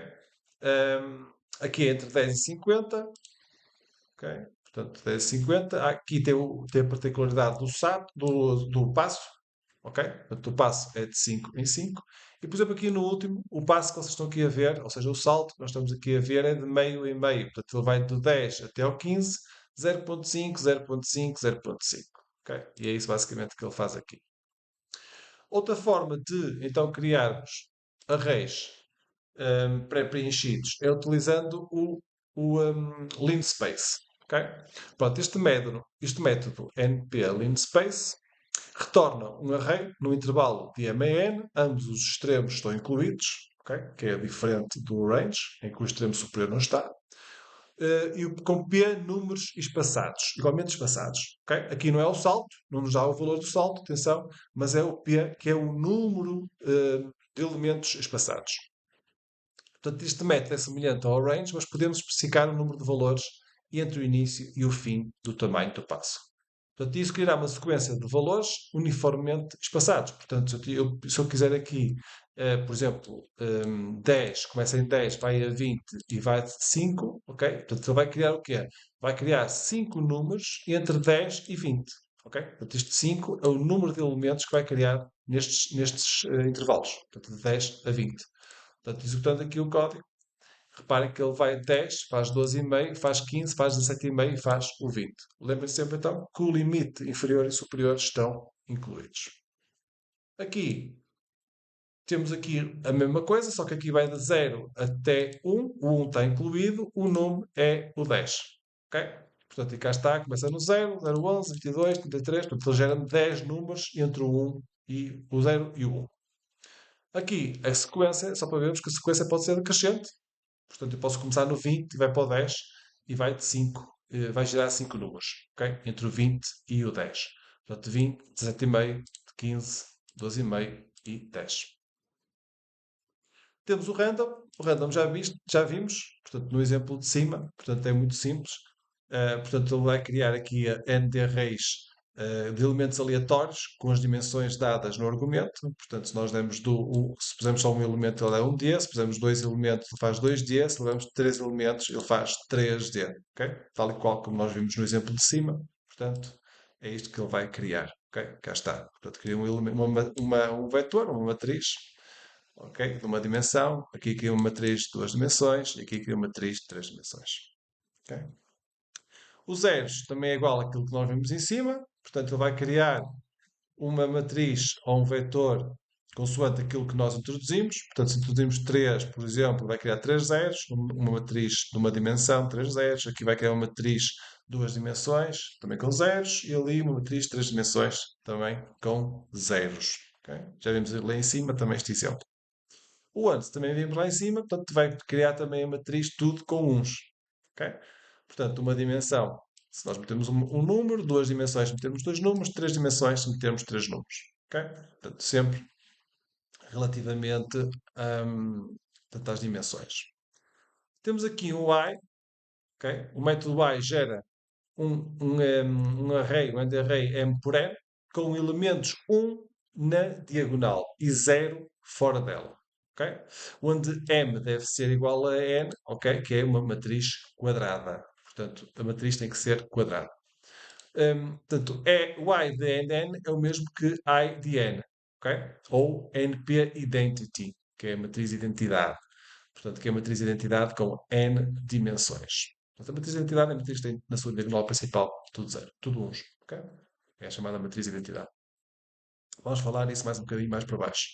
[SPEAKER 1] Aqui é entre 10 e 50. Ok? Portanto, 10 e 50. Aqui tem a particularidade do SAT, do passo. Ok? Portanto, o passo é de 5 em 5. E, por exemplo, aqui no último, o passo que vocês estão aqui a ver, ou seja, o salto que nós estamos aqui a ver é de meio em meio. Portanto, ele vai do 10 até ao 15, 0.5, 0.5, 0.5. Ok? E é isso basicamente que ele faz aqui. Outra forma de, então, criarmos arrays pré-preenchidos é utilizando linspace. Ok? Pronto, este método NP linspace retorna um array no intervalo de M a N, ambos os extremos estão incluídos, ok? Que é diferente do range, em que o extremo superior não está, e com P números espaçados, igualmente espaçados. Ok? Aqui não é o salto, não nos dá o valor do salto, atenção, mas é o P, que é o número de elementos espaçados. Portanto, este método é semelhante ao range, mas podemos especificar o número de valores entre o início e o fim do tamanho do passo. Portanto, isso criará uma sequência de valores uniformemente espaçados. Portanto, se eu quiser aqui, por exemplo, 10, começa em 10, vai a 20 e vai de 5, ok? Portanto, ele vai criar o quê? Vai criar 5 números entre 10 e 20, ok? Portanto, este 5 é o número de elementos que vai criar nestes intervalos, portanto, de 10 a 20. Portanto, executando aqui o código, reparem que ele vai 10, faz 12,5, faz 15, faz 17,5 e faz o 20. Lembrem-se sempre então que o limite inferior e superior estão incluídos. Aqui temos aqui a mesma coisa, só que aqui vai de 0 até 1. O 1 está incluído, o nome é o 10. Ok? Portanto, e cá está, começa no 0, 0, 11, 22, 33. Portanto, ele gera 10 números entre o 1 e o 0 e o 1. Aqui, a sequência, só para vermos que a sequência pode ser decrescente. Portanto, eu posso começar no 20 e vai para o 10 e vai de 5, vai gerar 5 números, ok? Entre o 20 e o 10. Portanto, 20, 17,5, 15, 12,5 e 10. Temos o random já vimos, portanto, no exemplo de cima, portanto, é muito simples. Portanto, ele vai criar aqui a n de arrays de elementos aleatórios com as dimensões dadas no argumento. Portanto, se nós se pusermos só um elemento, ele é 1D, se pusermos dois elementos, ele faz 2D, se levamos três elementos, ele faz 3D, ok? Tal e qual como nós vimos no exemplo de cima. Portanto, é isto que ele vai criar, ok? Cá está. Portanto, cria um vetor, uma matriz, ok? De uma dimensão. Aqui cria uma matriz de duas dimensões e aqui cria uma matriz de três dimensões. Ok? O zeros também é igual àquilo que nós vimos em cima, portanto, ele vai criar uma matriz ou um vetor consoante aquilo que nós introduzimos. Portanto, se introduzimos 3, por exemplo, vai criar 3 zeros, uma matriz de uma dimensão, 3 zeros. Aqui vai criar uma matriz de duas dimensões, também com zeros, e ali uma matriz de 3 dimensões, também com zeros. Okay? Já vimos lá em cima também este exemplo. O antes também vimos lá em cima, portanto, vai criar também a matriz tudo com uns. Ok? Portanto, uma dimensão, se nós metemos um número, duas dimensões, metemos dois números, três dimensões, se metermos três números. Ok? Portanto, sempre relativamente portanto, às dimensões. Temos aqui um y, ok? O método y gera um array, um array m por n, com elementos 1 na diagonal e 0 fora dela. Okay? Onde m deve ser igual a n, okay? Que é uma matriz quadrada. Portanto, a matriz tem que ser quadrada. Portanto, y de n é o mesmo que i de n. Okay? Ou np identity, que é a matriz identidade. Portanto, que é a matriz identidade com n dimensões. Portanto, a matriz identidade é a matriz que tem na sua diagonal principal tudo zero, tudo uns. Okay? É a chamada matriz identidade. Vamos falar nisso mais um bocadinho mais para baixo.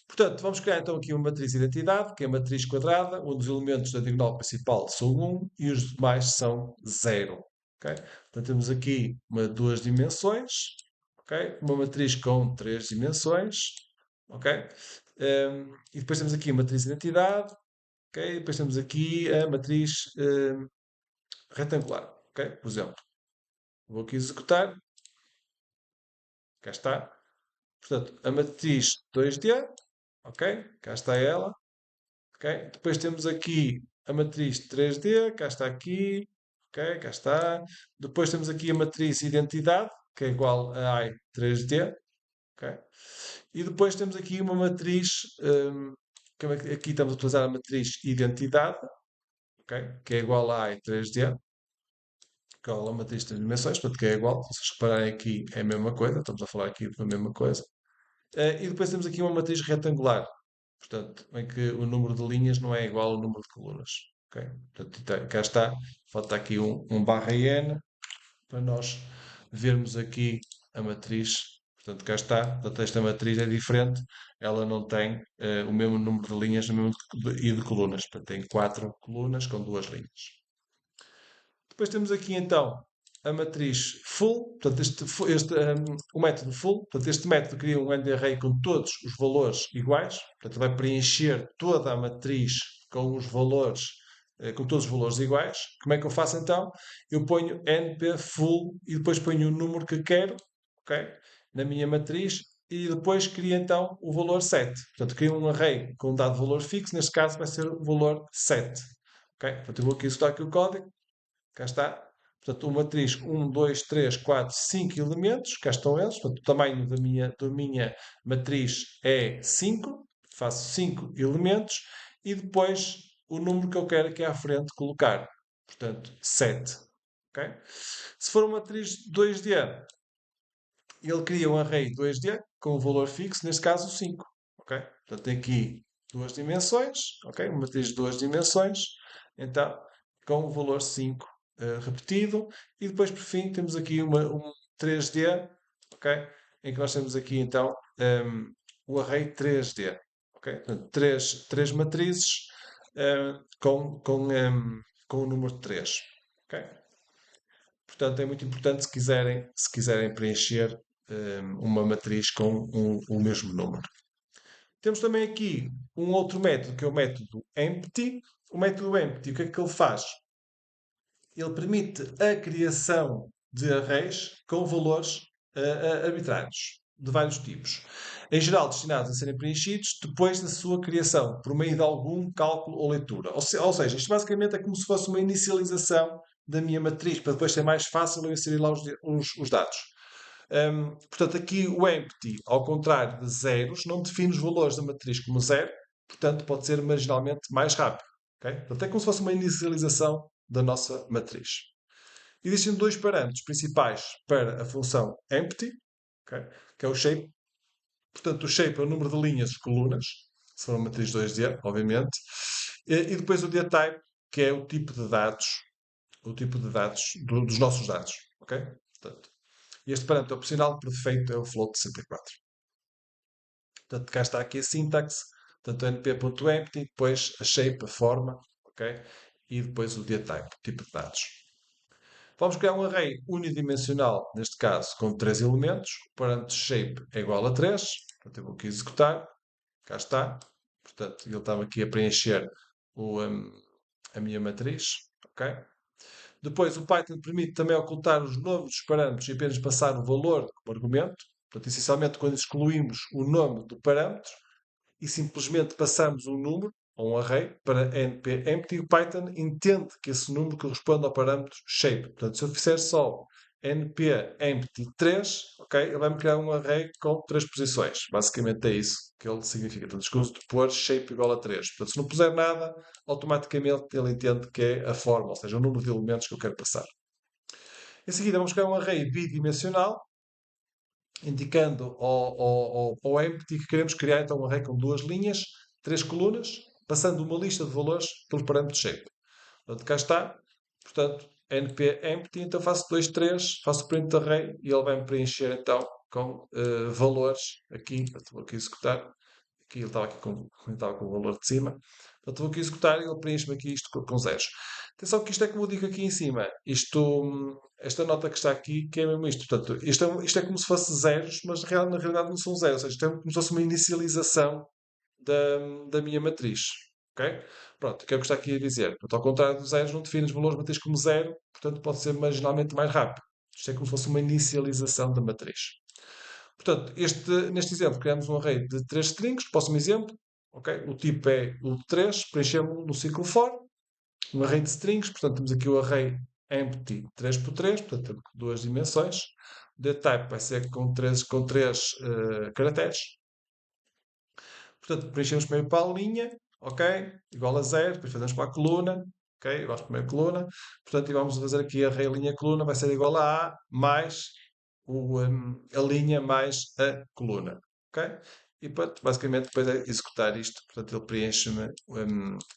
[SPEAKER 1] Portanto, vamos criar então aqui uma matriz identidade, que é a matriz quadrada, onde os elementos da diagonal principal são 1 e os demais são 0. Okay? Portanto, temos aqui duas dimensões, okay? Uma matriz com três dimensões, okay? E depois temos aqui a matriz identidade, okay? Depois temos aqui a matriz retangular. Okay? Por exemplo, vou aqui executar, cá está. Portanto, a matriz 2D, ok? Cá está ela. Okay? Depois temos aqui a matriz 3D, cá está aqui, ok? Cá está. Depois temos aqui a matriz identidade, que é igual a I 3D, ok? E depois temos aqui uma matriz, aqui estamos a utilizar a matriz identidade, ok? Que é igual a I 3D, que é uma matriz de três dimensões, portanto que é igual. Se vocês repararem aqui é a mesma coisa, estamos a falar aqui da mesma coisa. E depois temos aqui uma matriz retangular, portanto, em que o número de linhas não é igual ao número de colunas. Okay? Portanto, cá está, falta aqui um barra n para nós vermos aqui a matriz Portanto, cá está. Portanto, esta matriz é diferente. Ela não tem o mesmo número de linhas e de colunas. Portanto, tem 4 colunas com 2 linhas. Depois temos aqui então a matriz full, portanto, o método full, portanto, este método cria um AND array com todos os valores iguais, portanto, vai preencher toda a matriz com os valores, com todos os valores iguais. Como é que eu faço então? Eu ponho np full e depois ponho o número que quero, ok? Na minha matriz e depois crio então o valor 7. Portanto, crio um array com um dado valor fixo, neste caso vai ser o valor 7. Ok? Portanto, eu vou aqui executar aqui o código. Cá está. Portanto, uma matriz 1, 2, 3, 4, 5 elementos. Cá estão eles. Portanto, o tamanho da minha matriz é 5. Faço 5 elementos. E depois o número que eu quero aqui à frente colocar. Portanto, 7. Okay? Se for uma matriz 2D, ele cria um array 2D com um valor fixo, neste caso 5. Okay? Portanto, tem aqui duas dimensões. Okay? Uma matriz de duas dimensões. Então, com o valor 5 repetido. E depois, por fim, temos aqui um 3D, ok? Em que nós temos aqui, então, o array 3D. Ok? Portanto, três matrizes com o número 3. Ok? Portanto, é muito importante se quiserem preencher uma matriz com o mesmo número. Temos também aqui um outro método, que é o método empty. O método empty, o que é que ele faz? Ele permite a criação de arrays com valores arbitrários, de vários tipos. Em geral, destinados a serem preenchidos depois da sua criação, por meio de algum cálculo ou leitura. Ou seja, isto basicamente é como se fosse uma inicialização da minha matriz, para depois ser mais fácil eu inserir lá os dados. Portanto, aqui o empty, ao contrário de zeros, não define os valores da matriz como zero, portanto, pode ser marginalmente mais rápido. Okay? Portanto, é como se fosse uma inicialização da nossa matriz. Existem dois parâmetros principais para a função empty, okay? Que é o shape. Portanto, o shape é o número de linhas de colunas, se for uma matriz 2D, obviamente. E depois o dtype, que é o tipo de dados dos nossos dados. Okay? Portanto, este parâmetro opcional, por defeito, é o float 64. Portanto, cá está aqui a sintaxe. Portanto, np.empty, depois a shape, a forma, ok? E depois o dtype, o tipo de dados. Vamos criar um array unidimensional, neste caso, com 3 elementos. O parâmetro shape é igual a 3. Portanto, eu vou aqui executar. Cá está. Portanto, ele estava aqui a preencher a minha matriz. Ok? Depois, o Python permite também ocultar os nomes dos parâmetros e apenas passar o valor como argumento. Portanto, essencialmente, quando excluímos o nome do parâmetro e simplesmente passamos um número, ou um array, para np-empty, o Python entende que esse número corresponde ao parâmetro shape. Portanto, se eu fizer só np-empty 3, okay, ele vai-me criar um array com 3 posições. Basicamente é isso que ele significa. Portanto, escuso de pôr shape igual a 3. Portanto, se não puser nada, automaticamente ele entende que é a forma, ou seja, o número de elementos que eu quero passar. Em seguida, vamos criar um array bidimensional, indicando ao empty que queremos criar então um array com duas linhas, três colunas, passando uma lista de valores pelo parâmetro shape. Portanto, cá está. Portanto, np empty, então faço 2, 3, faço o print de array e ele vai-me preencher então com valores aqui. Portanto, vou aqui executar. Aqui ele estava com o valor de cima. Portanto, vou aqui executar e ele preenche-me aqui isto com zeros. Atenção que isto é como eu digo aqui em cima. Esta nota que está aqui, que é mesmo isto. Portanto, isto é como se fosse zeros, mas na realidade não são zeros. Ou seja, isto é como se fosse uma inicialização da minha matriz. Ok? Pronto, o que é o que está aqui a dizer? Portanto, ao contrário dos zeros, não define os valores da matriz como zero, portanto, pode ser marginalmente mais rápido. Isto é como se fosse uma inicialização da matriz. Portanto, neste exemplo, criamos um array de 3 strings. Próximo exemplo, okay? O tipo é o de 3, preenchemos no ciclo for. Um array de strings, portanto, temos aqui o array empty 3x3, portanto, temos duas dimensões. O dtype vai ser com 3 caracteres. Portanto, preenchemos primeiro para a linha, ok? Igual a 0, depois fazemos para a coluna, ok? Igual à primeira coluna. Portanto, e vamos fazer aqui a array linha coluna, vai ser igual a mais a linha mais a coluna, ok? E pronto, basicamente depois é executar isto, portanto ele preenche-me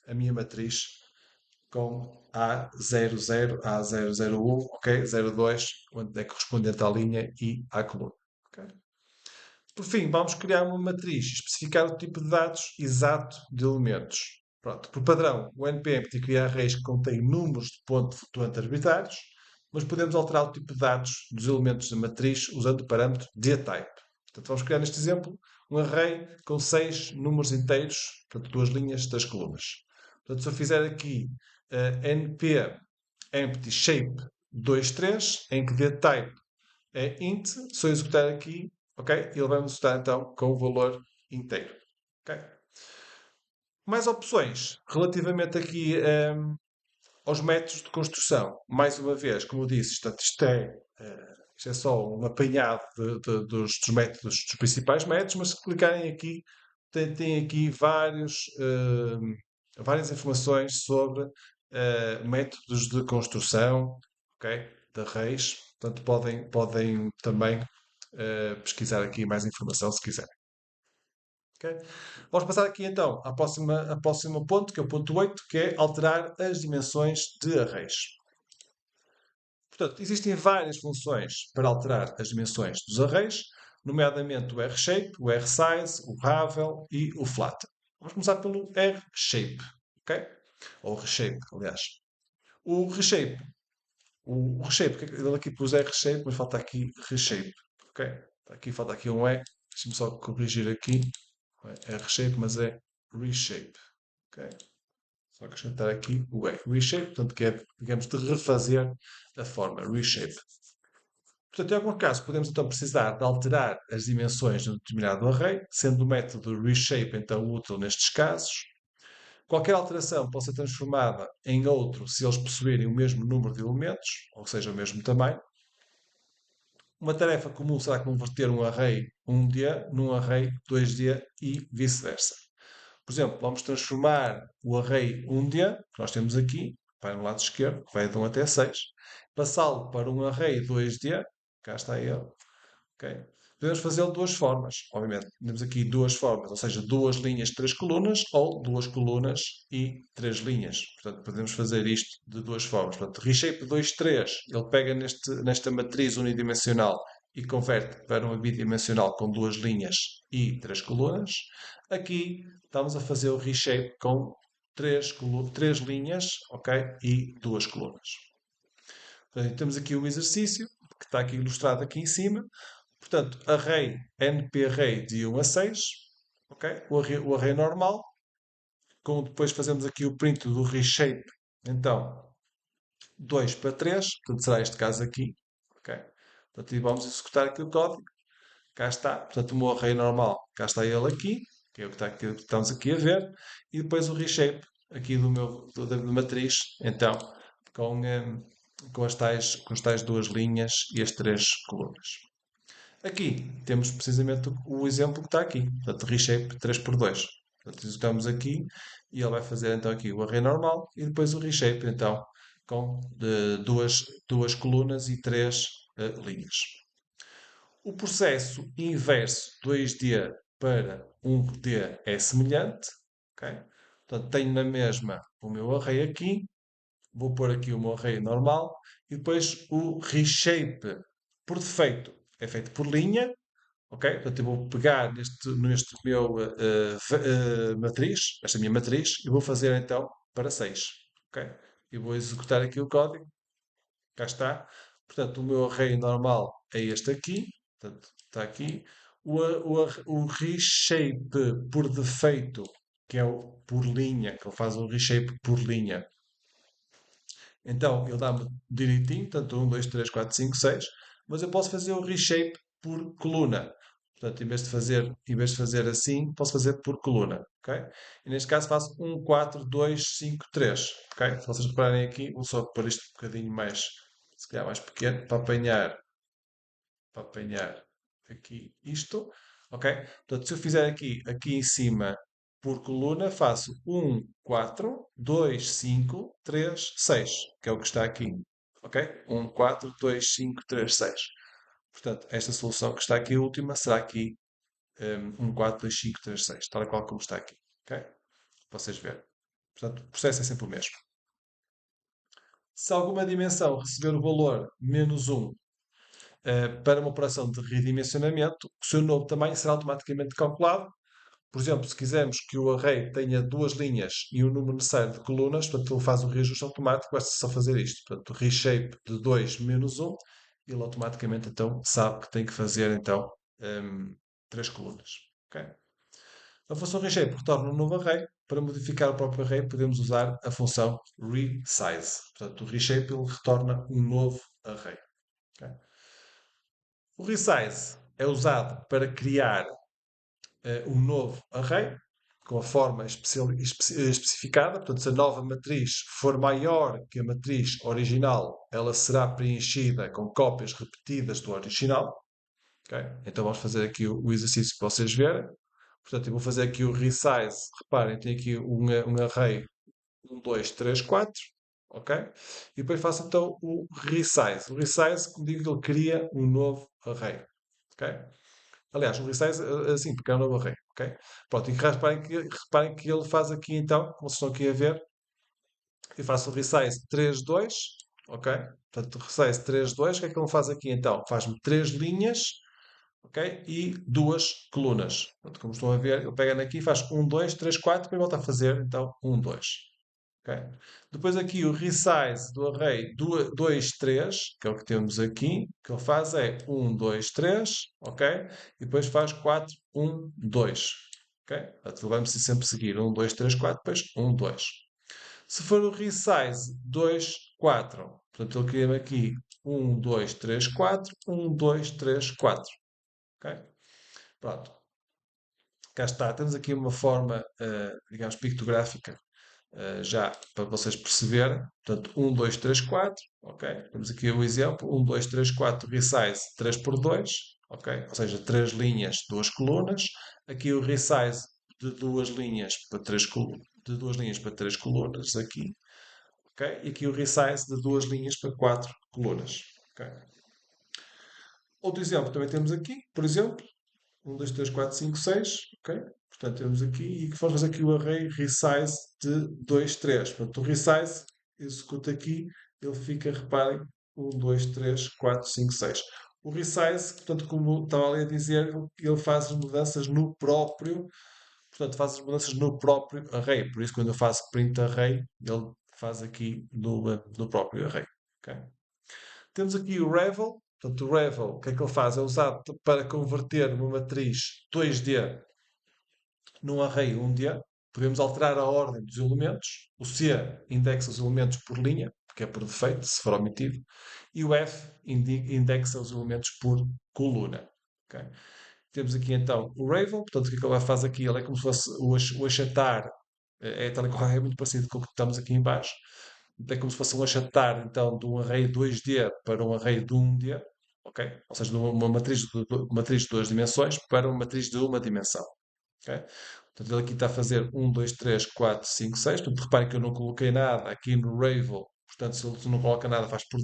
[SPEAKER 1] a minha matriz com A00, A001, ok? 02, onde é correspondente à linha e à coluna, ok? Por fim, vamos criar uma matriz e especificar o tipo de dados exato de elementos. Pronto, por padrão, o NPM tem que criar arrays que contêm números de ponto flutuante arbitrários, mas podemos alterar o tipo de dados dos elementos da matriz usando o parâmetro dtype. Portanto, vamos criar neste exemplo um array com 6 números inteiros, portanto, duas linhas das colunas. Portanto, se eu fizer aqui np empty shape 23, em que dtype é int, se eu executar aqui, ok? Ele vai me executar então com o valor inteiro. Ok? Mais opções relativamente aqui aos métodos de construção. Mais uma vez, como eu disse, isto é só um apanhado dos métodos, dos principais métodos, mas se clicarem aqui, tem aqui várias informações sobre métodos de construção, ok? De arrays. Portanto, podem também pesquisar aqui mais informação se quiserem. Ok? Vamos passar aqui então à próxima ponto, que é o ponto 8, que é alterar as dimensões de arrays. Portanto, existem várias funções para alterar as dimensões dos arrays, nomeadamente o RShape, o RSize, o Ravel e o Flatten. Vamos começar pelo RShape, ok? Ou RShape, aliás. O RShape, ele aqui pus RShape, mas falta aqui ReShape, ok? Aqui falta aqui um E, deixa-me só corrigir aqui. Não é RShape, mas é ReShape, ok? Só acrescentar aqui o E. Reshape, portanto, que é, digamos, de refazer a forma. Reshape. Portanto, em algum caso, podemos então precisar de alterar as dimensões de um determinado array, sendo o método reshape então útil nestes casos. Qualquer alteração pode ser transformada em outro se eles possuírem o mesmo número de elementos, ou seja, o mesmo tamanho. Uma tarefa comum será converter um array 1D num array 2D e vice-versa. Por exemplo, vamos transformar o array 1D, que nós temos aqui, vai no lado esquerdo, que vai de 1 até 6, passá-lo para um array 2D, cá está ele, ok? Podemos fazê-lo de duas formas, obviamente. Temos aqui duas formas, ou seja, duas linhas, três colunas, ou duas colunas e três linhas. Portanto, podemos fazer isto de duas formas. Portanto, reshape 2, 3, ele pega nesta matriz unidimensional e converte para uma bidimensional com duas linhas e três colunas. Aqui estamos a fazer o reshape com três linhas, ok? E duas colunas. Portanto, temos aqui o exercício, que está aqui ilustrado aqui em cima. Portanto, array np-array de 1 a 6, ok? O array normal, como depois fazemos aqui o print do reshape, então 2 para 3, portanto será este caso aqui, ok? Portanto, e vamos executar aqui o código, cá está, portanto o meu array normal, cá está ele aqui, que é o que estamos aqui a ver, e depois o reshape aqui da matriz, então, com, com as tais duas linhas e as três colunas. Aqui temos precisamente o exemplo que está aqui. Portanto, reshape 3x2. Portanto, executamos aqui e ele vai fazer então aqui o array normal e depois o reshape então com duas colunas e três linhas. O processo inverso 2D para 1D é semelhante. Okay? Portanto, tenho na mesma o meu array aqui. Vou pôr aqui o meu array normal e depois o reshape por defeito é feito por linha, ok? Portanto, eu vou pegar neste meu matriz, esta minha matriz, e vou fazer então para 6, ok? E vou executar aqui o código, cá está. Portanto, o meu array normal é este aqui, portanto, está aqui. O reshape por defeito, que é o por linha, que ele faz um reshape por linha, então, ele dá-me direitinho, portanto, 1, 2, 3, 4, 5, 6, mas eu posso fazer o reshape por coluna. Portanto, em vez de fazer assim, posso fazer por coluna, ok? E neste caso faço 1, 4, 2, 5, 3, ok? Se vocês repararem aqui, vou só pôr isto um bocadinho mais, se calhar mais pequeno, para apanhar aqui isto, ok? Portanto, se eu fizer aqui em cima por coluna, faço 1, 4, 2, 5, 3, 6, que é o que está aqui, ok? 1, 4, 2, 5, 3, 6. Portanto, esta solução que está aqui, a última, será aqui 1, 4, 2, 5, 3, 6, tal e qual como está aqui, ok? Para vocês verem. Portanto, o processo é sempre o mesmo. Se alguma dimensão receber o valor -1, para uma operação de redimensionamento, o seu novo tamanho será automaticamente calculado. Por exemplo, se quisermos que o array tenha duas linhas e um número necessário de colunas, portanto, ele faz o reajuste automático, basta só fazer isto. Portanto, reshape de 2 menos 1, ele automaticamente então sabe que tem que fazer então 3 colunas. Ok? A função reshape retorna um novo array. Para modificar o próprio array, podemos usar a função resize. Portanto, o reshape ele retorna um novo array. Ok? O resize é usado para criar um novo array com a forma especificada. Portanto, se a nova matriz for maior que a matriz original, ela será preenchida com cópias repetidas do original. Okay? Então vamos fazer aqui o exercício para vocês verem. Portanto, eu vou fazer aqui o resize. Reparem, tem aqui um array 1, 2, 3, 4. Ok? E depois faço então o resize. O resize, como digo, ele cria um novo array. Ok? Aliás, o resize assim, porque é um novo array. Ok? Pronto, e reparem que ele faz aqui então, como vocês estão aqui a ver, eu faço o resize 3, 2. Ok? Portanto, o resize 3, 2. O que é que ele faz aqui então? Faz-me 3 linhas, ok? E duas colunas. Portanto, como estão a ver, ele pega aqui e faz 1, 2, 3, 4, depois volta a fazer então 1, 2. Ok? Depois aqui o resize do array 2, 3, que é o que temos aqui, que ele faz é 1, 2, 3, ok? E depois faz 4, 1, 2. Ok? Portanto, vamos sempre seguir 1, 2, 3, 4, depois 1, 2. Se for o resize 2, 4, portanto ele cria aqui 1, 2, 3, 4, 1, 2, 3, 4. Ok? Pronto. Cá está. Temos aqui uma forma, digamos, pictográfica, já para vocês perceberem. Portanto, 1, 2, 3, 4. Ok? Temos aqui o exemplo. 1, 2, 3, 4, resize 3 por 2. Ok? Ou seja, 3 linhas, 2 colunas. Aqui o resize de 2 linhas para 3 colunas. De 2 linhas para 3 colunas aqui. Ok? E aqui o resize de 2 linhas para 4 colunas. Ok? Outro exemplo também temos aqui, por exemplo, 1, 2, 3, 4, 5, 6. Ok? Portanto, temos aqui e que formos aqui o array resize de 2, 3. Portanto, o resize executa aqui, ele fica, reparem, 1, 2, 3, 4, 5, 6. O resize, portanto, como estava ali a dizer, ele faz as mudanças no próprio, portanto, faz as mudanças no próprio array. Por isso, quando eu faço print array, ele faz aqui no próprio array. Ok? Temos aqui o Revel. Portanto, o Revel, o que é que ele faz? É usado para converter uma matriz 2D num array 1D. Podemos alterar a ordem dos elementos. O C indexa os elementos por linha, porque é por defeito, se for omitido. E o F indexa os elementos por coluna. Ok? Temos aqui então o Ravel. Portanto, o que é que ele faz aqui? Ele é como se fosse o achatar. É, tal e qual, é muito parecido com o que estamos aqui em baixo. É como se fosse um achatar então de um array 2D para um array de 1D, ok? Ou seja, de uma matriz de duas dimensões para uma matriz de uma dimensão. Ok? Portanto, ele aqui está a fazer 1, 2, 3, 4, 5, 6. Portanto, reparem que eu não coloquei nada aqui no Ravel. Portanto, se ele não coloca nada, faz por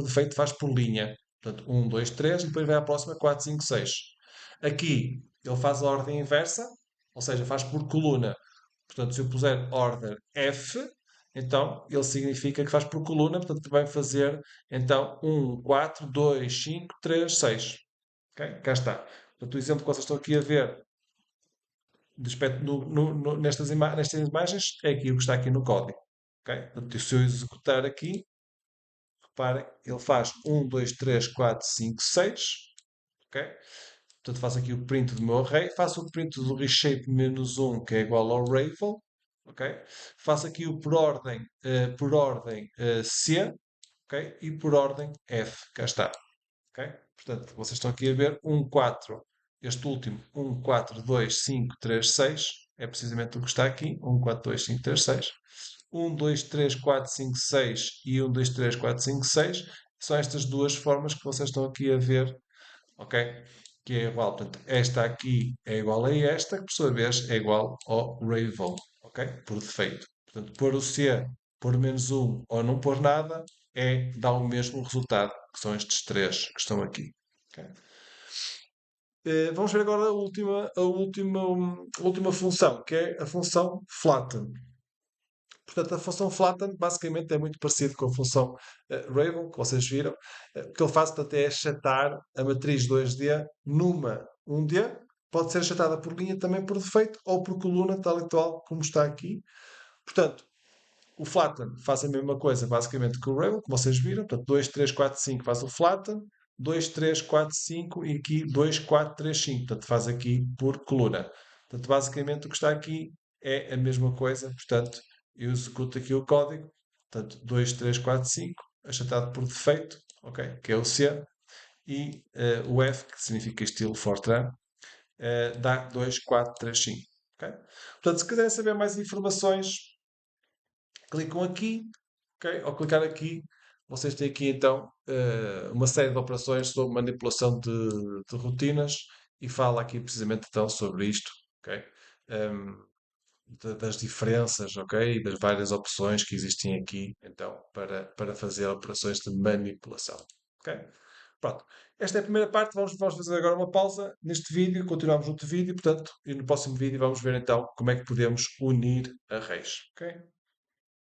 [SPEAKER 1] defeito faz por linha. Portanto, 1, 2, 3 e depois vai à próxima 4, 5, 6. Aqui ele faz a ordem inversa, ou seja, faz por coluna. Portanto, se eu puser order F, então ele significa que faz por coluna, portanto vai fazer então 1, 4, 2, 5, 3, 6. Ok? Cá está. Portanto, o exemplo que vocês estão aqui a ver nestas imagens é aqui o que está aqui no código. Ok? Portanto, se eu executar aqui, reparem, ele faz 1, 2, 3, 4, 5, 6. Ok? Portanto, faço aqui o print do meu array, faço o print do reshape menos 1, que é igual ao Ravel, ok? Faço aqui o por ordem C, ok? E por ordem F, cá está, ok? Portanto, vocês estão aqui a ver 1, 4, este último, 1, 4, 2, 5, 3, 6, é precisamente o que está aqui, 1, 4, 2, 5, 3, 6. 1, 2, 3, 4, 5, 6 e 1, 2, 3, 4, 5, 6 são estas duas formas que vocês estão aqui a ver, ok? Que é igual, portanto, esta aqui é igual a esta, que por sua vez é igual ao Ravel, ok? Por defeito. Portanto, pôr o C, pôr menos um ou não pôr nada, dá o mesmo resultado, que são estes três que estão aqui. Ok? Vamos ver agora a última função, que é a função flatten. Portanto, a função flatten basicamente é muito parecido com a função Rabel, que vocês viram. O que ele faz, portanto, é achatar a matriz 2D numa 1D. Pode ser achatada por linha também por defeito ou por coluna, tal e tal como está aqui. Portanto, o flatten faz a mesma coisa basicamente que o Rabel, que vocês viram. Portanto, 2, 3, 4, 5 faz o flatten. 2, 3, 4, 5 e aqui 2, 4, 3, 5. Portanto, faz aqui por coluna. Portanto, basicamente o que está aqui é a mesma coisa. Portanto, eu executo aqui o código. Portanto, 2, 3, 4, 5, achatado por defeito, ok? Que é o C. E o F, que significa estilo Fortran, dá 2, 4, 3, 5. Ok? Portanto, se quiserem saber mais informações, clicam aqui, ok? Ao clicar aqui, vocês têm aqui então uma série de operações sobre manipulação de rotinas e fala aqui precisamente então sobre isto, ok? Um, das diferenças, ok? E das várias opções que existem aqui, então, para fazer operações de manipulação, ok? Pronto. Esta é a primeira parte. Vamos fazer agora uma pausa neste vídeo. Continuamos no outro vídeo, portanto, e no próximo vídeo vamos ver então como é que podemos unir arrays, ok?